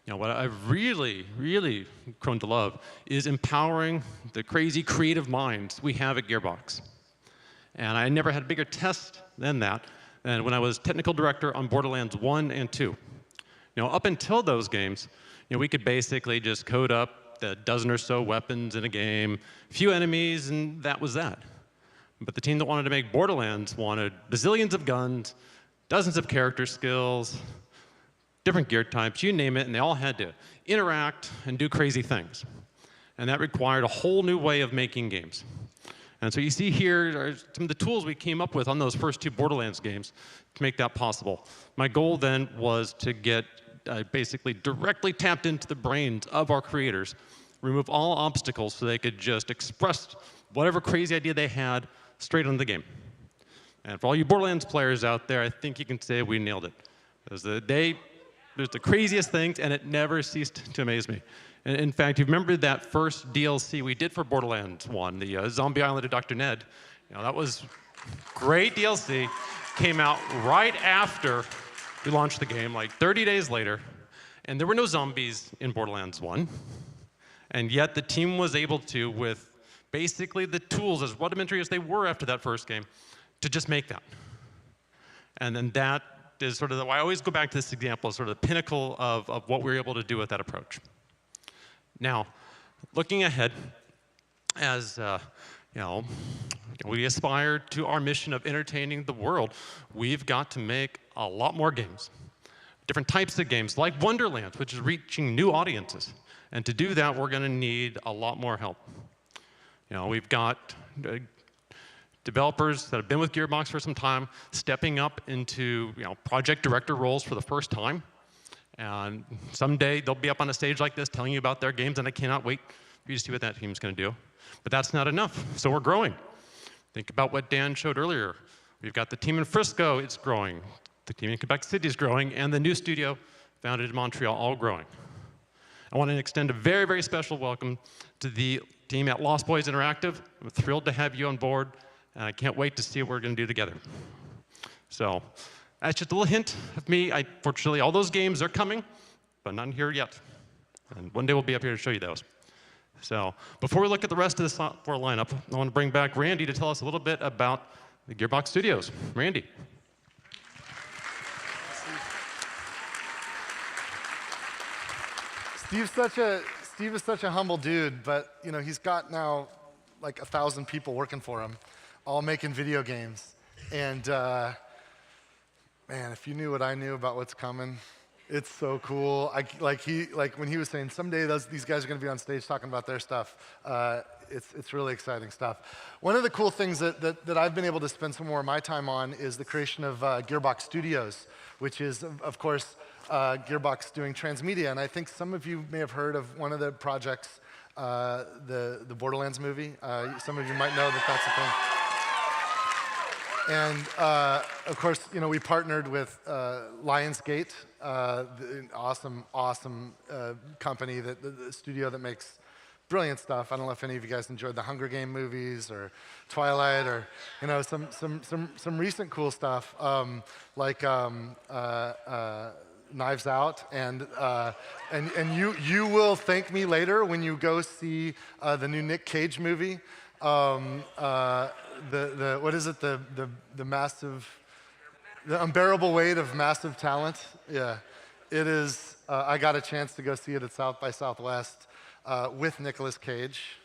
What I've really, really grown to love is empowering the crazy creative minds we have at Gearbox. And I never had a bigger test than that than when I was technical director on Borderlands 1 and 2. Up until those games, we could basically just code up a dozen or so weapons in a game, a few enemies, and that was that. But the team that wanted to make Borderlands wanted bazillions of guns, dozens of character skills, different gear types, you name it, and they all had to interact and do crazy things. And that required a whole new way of making games. And so you see here are some of the tools we came up with on those first two Borderlands games to make that possible. My goal then was to get basically directly tapped into the brains of our creators, remove all obstacles so they could just express whatever crazy idea they had straight on the game. And for all you Borderlands players out there, I think you can say we nailed it. Because there's the craziest things, and it never ceased to amaze me. And in fact, you remember that first DLC we did for Borderlands 1, the Zombie Island of Dr. Ned? That was great DLC. Came out right after we launched the game, like 30 days later, and there were no zombies in Borderlands 1. And yet the team was able to, with basically the tools, as rudimentary as they were after that first game, to just make that. And then that is sort of I always go back to this example as sort of the pinnacle of what we were able to do with that approach. Now, looking ahead, as we aspire to our mission of entertaining the world, we've got to make a lot more games. Different types of games, like Wonderlands, which is reaching new audiences. And to do that, we're going to need a lot more help. We've got developers that have been with Gearbox for some time, stepping up into project director roles for the first time. And someday they'll be up on a stage like this telling you about their games, and I cannot wait for you to see what that team's going to do. But that's not enough, so we're growing. Think about what Dan showed earlier. We've got the team in Frisco, it's growing. The team in Quebec City is growing, and the new studio founded in Montreal, all growing. I want to extend a very, very special welcome to the team at Lost Boys Interactive. I'm thrilled to have you on board. And I can't wait to see what we're going to do together. So that's just a little hint of me. Fortunately, all those games are coming, but not here yet. And one day we'll be up here to show you those. So before we look at the rest of the software lineup, I want to bring back Randy to tell us a little bit about the Gearbox Studios. Randy. Steve is such a humble dude, but he's got now like 1,000 people working for him, all making video games. And man, if you knew what I knew about what's coming, it's so cool. Like when he was saying someday these guys are going to be on stage talking about their stuff. It's really exciting stuff. One of the cool things that I've been able to spend some more of my time on is the creation of Gearbox Studios, which is of course Gearbox doing transmedia. And I think some of you may have heard of one of the projects, the Borderlands movie. Some of you might know that that's a thing. And of course, we partnered with Lionsgate, the awesome company, the studio that makes brilliant stuff. I don't know if any of you guys enjoyed the Hunger Game movies or Twilight or some recent cool stuff like Knives Out, and you will thank me later when you go see the new Nick Cage movie. What is it? The unbearable weight of massive talent. Yeah, it is. I got a chance to go see it at South by Southwest with Nicolas Cage.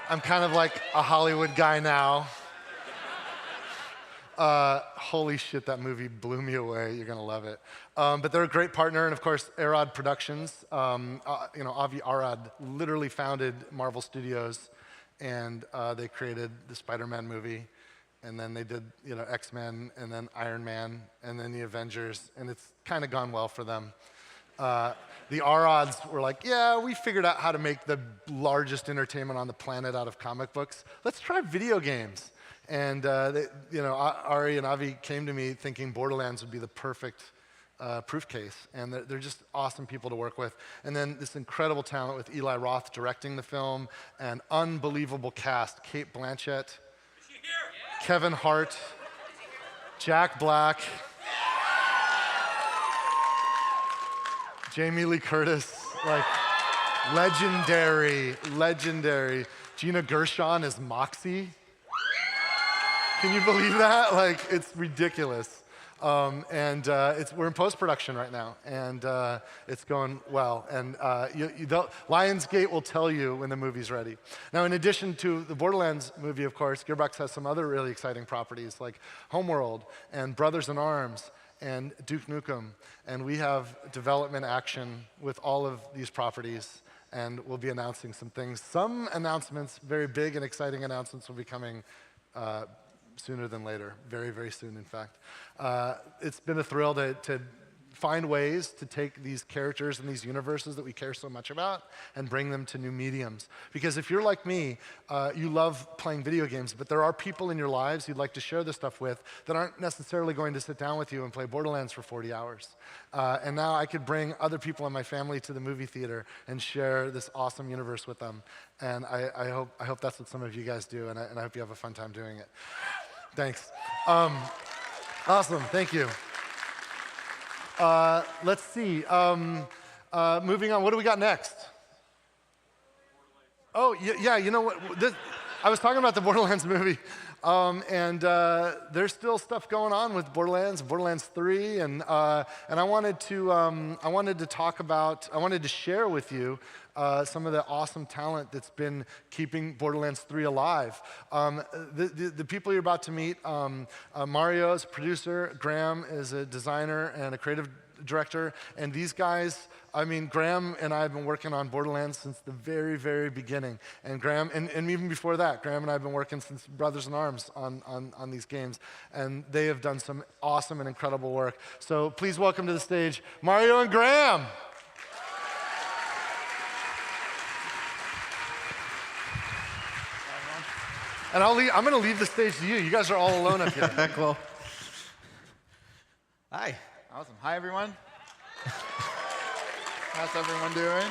I'm kind of like a Hollywood guy now. Holy shit, that movie blew me away. You're gonna love it. But they're a great partner, and of course, Arad Productions. Avi Arad literally founded Marvel Studios, and they created the Spider-Man movie, and then they did X-Men, and then Iron Man, and then the Avengers, and it's kind of gone well for them. The Arads were like, yeah, we figured out how to make the largest entertainment on the planet out of comic books. Let's try video games. And Ari and Avi came to me thinking Borderlands would be the perfect proof case. And they're just awesome people to work with. And then this incredible talent with Eli Roth directing the film, and unbelievable cast. Cate Blanchett, Kevin Hart, Jack Black, Jamie Lee Curtis, like legendary. Gina Gershon is Moxie. Can you believe that? Like, it's ridiculous. We're in post-production right now, and it's going well. And Lionsgate will tell you when the movie's ready. Now, in addition to the Borderlands movie, of course, Gearbox has some other really exciting properties like Homeworld and Brothers in Arms and Duke Nukem. And we have development action with all of these properties, and we'll be announcing some things. Some announcements, very big and exciting announcements, will be coming sooner than later, very, very soon, in fact. It's been a thrill to find ways to take these characters and these universes that we care so much about and bring them to new mediums. Because if you're like me, you love playing video games, but there are people in your lives you'd like to share this stuff with that aren't necessarily going to sit down with you and play Borderlands for 40 hours. And now I could bring other people in my family to the movie theater and share this awesome universe with them. And I hope that's what some of you guys do, and I hope you have a fun time doing it. Thanks. Awesome, thank you. Let's see. Moving on, what do we got next? Oh, yeah, you know what? I was talking about the Borderlands movie, and there's still stuff going on with Borderlands 3, and I wanted to share with you some of the awesome talent that's been keeping Borderlands 3 alive. The people you're about to meet, Mario is a producer, Graham is a designer and a creative director, and these guys, I mean, Graham and I have been working on Borderlands since the very, very beginning. And Graham, and even before that, Graham and I have been working since Brothers in Arms on these games. And they have done some awesome and incredible work. So please welcome to the stage, Mario and Graham. And I'm going to leave the stage to you. You guys are all alone up here. Cool. Hi. Awesome. Hi, everyone. How's everyone doing?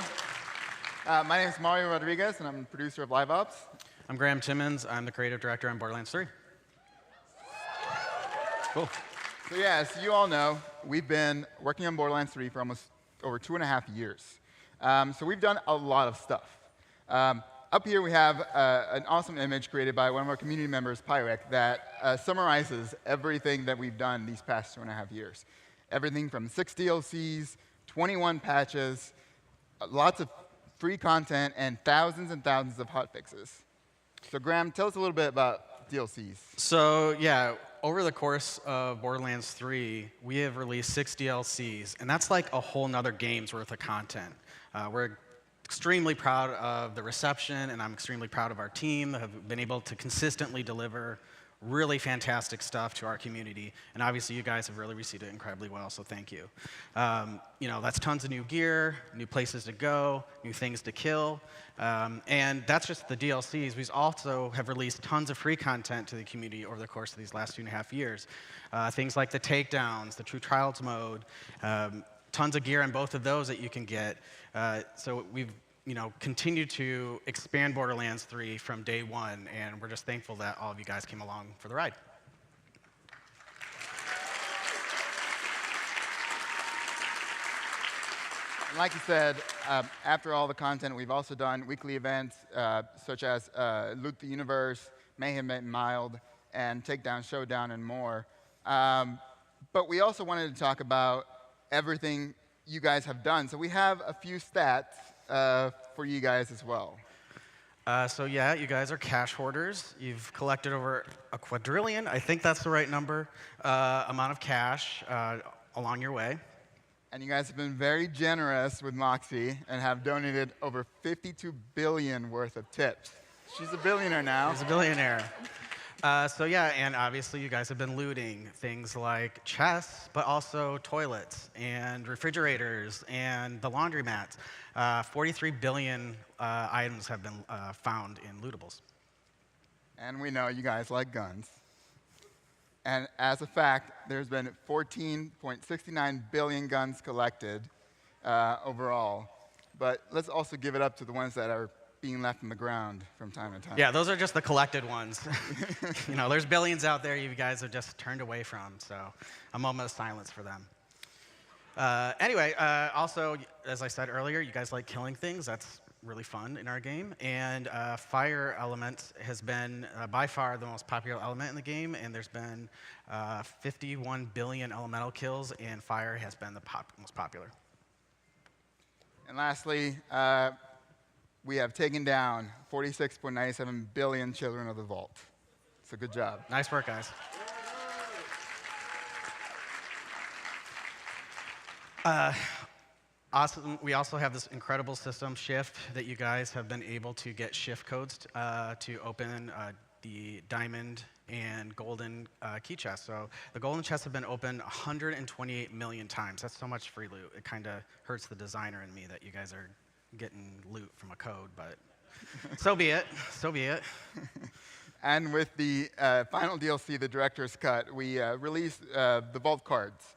My name is Mario Rodriguez, and I'm the producer of Live Ops. I'm Graham Timmons. I'm the creative director on Borderlands 3. Cool. So yeah, as you all know, we've been working on Borderlands 3 for almost over 2.5 years. So we've done a lot of stuff. Up here we have an awesome image created by one of our community members, Pyrek, that summarizes everything that we've done these past 2.5 years. Everything from 6 DLCs, 21 patches, lots of free content, and thousands of hotfixes. So Graham, tell us a little bit about DLCs. So yeah, over the course of Borderlands 3, we have released 6 DLCs, and that's like a whole nother game's worth of content. We're extremely proud of the reception, and I'm extremely proud of our team that have been able to consistently deliver really fantastic stuff to our community. And obviously, you guys have really received it incredibly well, so thank you. That's tons of new gear, new places to go, new things to kill. And that's just the DLCs. We also have released tons of free content to the community over the course of these last 2.5 years. Things like the takedowns, the True Trials mode, tons of gear on both of those that you can get. So we've continue to expand Borderlands 3 from day one, and we're just thankful that all of you guys came along for the ride. And like you said, after all the content, we've also done weekly events such as Loot the Universe, Mayhem Made Mild, and Takedown Showdown, and more. But we also wanted to talk about everything you guys have done. So we have a few stats for you guys as well. So yeah, you guys are cash hoarders. You've collected over a quadrillion, I think that's the right number, amount of cash along your way. And you guys have been very generous with Moxie and have donated over 52 billion worth of tips. She's a billionaire now. She's a billionaire. So yeah, and obviously you guys have been looting things like chests, but also toilets and refrigerators and the laundromats. 43 billion items have been found in lootables. And we know you guys like guns. And as a fact, there's been 14.69 billion guns collected overall. But let's also give it up to the ones that are being left on the ground from time to time. Yeah, those are just the collected ones. You know, there's billions out there you guys have just turned away from, so a moment of silence for them. Anyway, also, as I said earlier, you guys like killing things. That's really fun in our game. And fire element has been by far the most popular element in the game, and there's been 51 billion elemental kills, and fire has been the most popular. And lastly, we have taken down 46.97 billion children of the vault. So good job. Nice work, guys. Awesome. We also have this incredible system, Shift, that you guys have been able to get shift codes to open the diamond and golden key chests. So the golden chests have been opened 128 million times. That's so much free loot. It kind of hurts the designer in me that you guys are getting loot from a code, but so be it. So be it. And with the final DLC, the Director's Cut, we released the Vault Cards,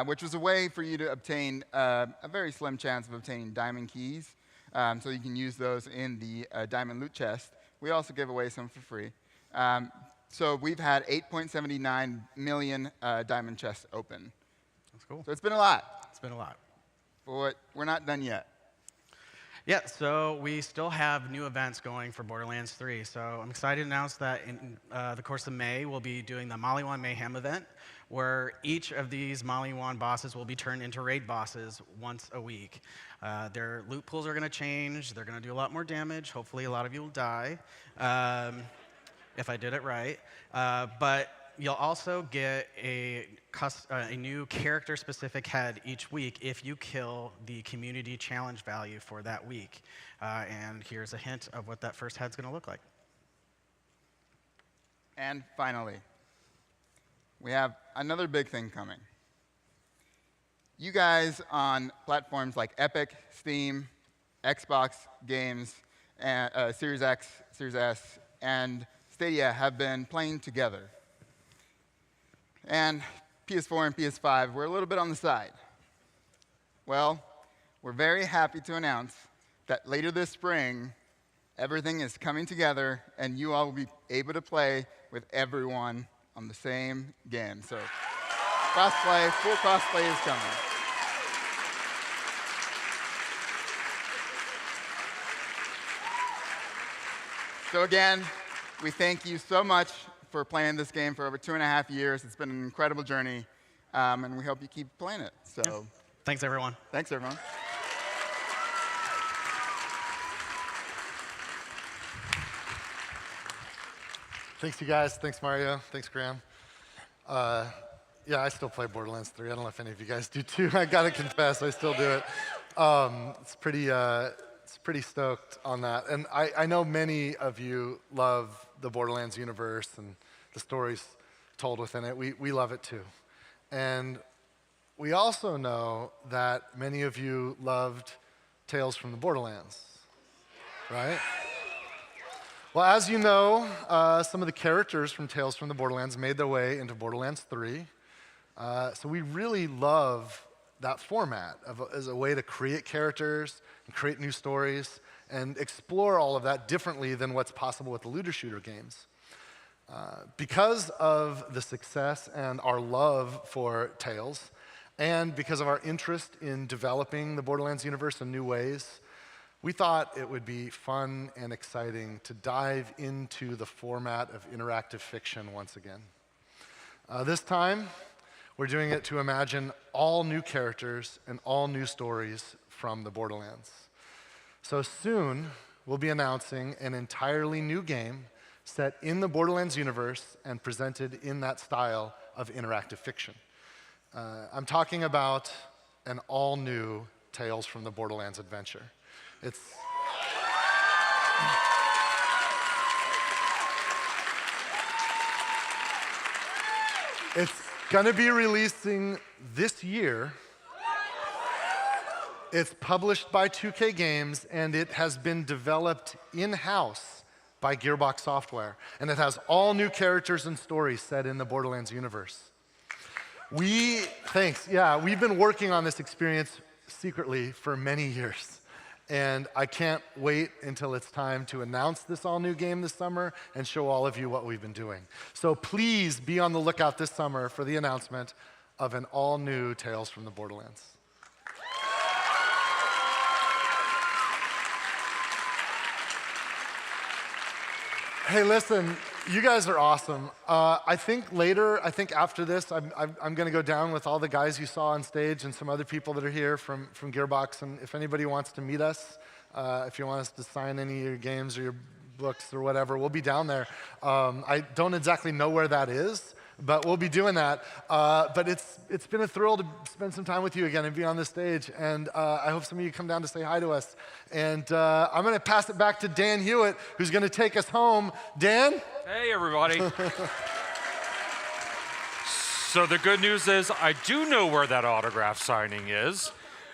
which was a way for you to obtain a very slim chance of obtaining diamond keys, so you can use those in the diamond loot chest. We also give away some for free. So we've had 8.79 million diamond chests open. That's cool. So it's been a lot. It's been a lot. But we're not done yet. Yeah, so we still have new events going for Borderlands 3. So I'm excited to announce that in the course of May, we'll be doing the Maliwan Mayhem event, where each of these Maliwan bosses will be turned into raid bosses once a week. Their loot pools are going to change. They're going to do a lot more damage. Hopefully, a lot of you will die, if I did it right. But you'll also get a new character-specific head each week if you kill the community challenge value for that week. And here's a hint of what that first head's going to look like. And finally, we have another big thing coming. You guys on platforms like Epic, Steam, Xbox games, and, Series X, Series S, and Stadia have been playing together. And PS4 and PS5 were a little bit on the side. Well, we're very happy to announce that later this spring, everything is coming together, and you all will be able to play with everyone on the same game. So crossplay, full crossplay is coming. So again, we thank you so much for playing this game for over 2.5 years. It's been an incredible journey, and we hope you keep playing it. So, yeah. Thanks, everyone. Thanks, everyone. Thanks, you guys. Thanks, Mario. Thanks, Graham. Yeah, I still play Borderlands 3. I don't know if any of you guys do too. I gotta confess, I still do it. It's pretty stoked on that. And I know many of you love the Borderlands universe and the stories told within it. We love it too. And we also know that many of you loved Tales from the Borderlands, right? Well, as you know, some of the characters from Tales from the Borderlands made their way into Borderlands 3. So we really love that format as a way to create characters and create new stories and explore all of that differently than what's possible with the looter shooter games. Because of the success and our love for Tales, and because of our interest in developing the Borderlands universe in new ways, we thought it would be fun and exciting to dive into the format of interactive fiction once again. This time, we're doing it to imagine all new characters and all new stories from the Borderlands. So soon, will be announcing an entirely new game set in the Borderlands universe and presented in that style of interactive fiction. I'm talking about an all-new Tales from the Borderlands adventure. It's going to be releasing this year. It's published by 2K Games, and it has been developed in-house by Gearbox Software. And it has all new characters and stories set in the Borderlands universe. Thanks. Yeah, we've been working on this experience secretly for many years. And I can't wait until it's time to announce this all-new game this summer and show all of you what we've been doing. So please be on the lookout this summer for the announcement of an all-new Tales from the Borderlands. Hey, listen, you guys are awesome. I think after this, I'm going to go down with all the guys you saw on stage and some other people that are here from Gearbox. And if anybody wants to meet us, if you want us to sign any of your games or your books or whatever, we'll be down there. I don't exactly know where that is, but we'll be doing that. But it's been a thrill to spend some time with you again and be on this stage. And I hope some of you come down to say hi to us. And I'm going to pass it back to Dan Hewitt, who's going to take us home. Dan? Hey, everybody. So the good news is I do know where that autograph signing is.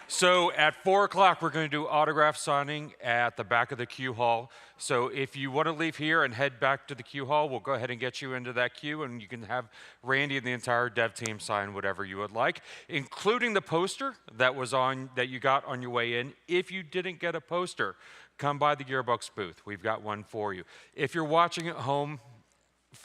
So at 4 o'clock, we're going to do autograph signing at the back of the queue hall. So if you want to leave here and head back to the queue hall, we'll go ahead and get you into that queue, and you can have Randy and the entire dev team sign whatever you would like, including the poster that you got on your way in. If you didn't get a poster, come by the Gearbox booth. We've got one for you. If you're watching at home,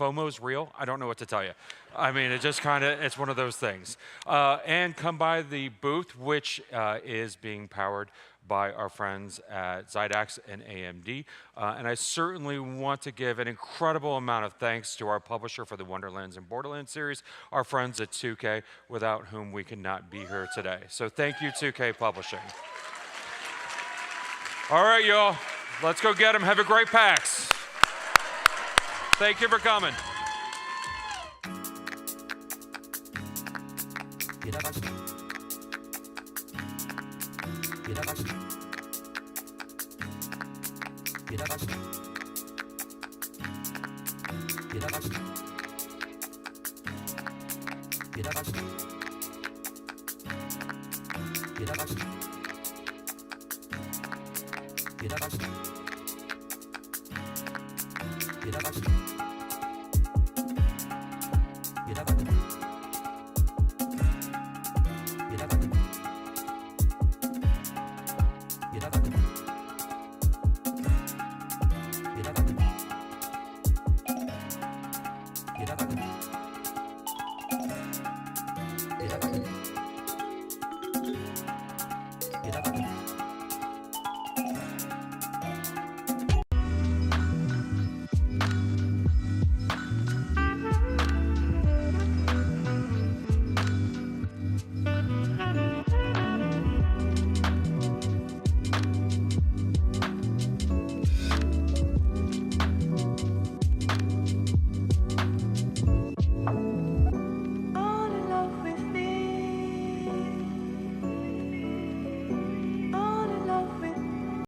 FOMO's real. I don't know what to tell you. I mean, it's one of those things. And come by the booth, which is being powered by our friends at Zydax and AMD. And I certainly want to give an incredible amount of thanks to our publisher for the Wonderlands and Borderlands series, our friends at 2K, without whom we could not be here today. So thank you, 2K Publishing. All right, y'all. Let's go get them. Have a great PAX. Thank you for coming. Get up.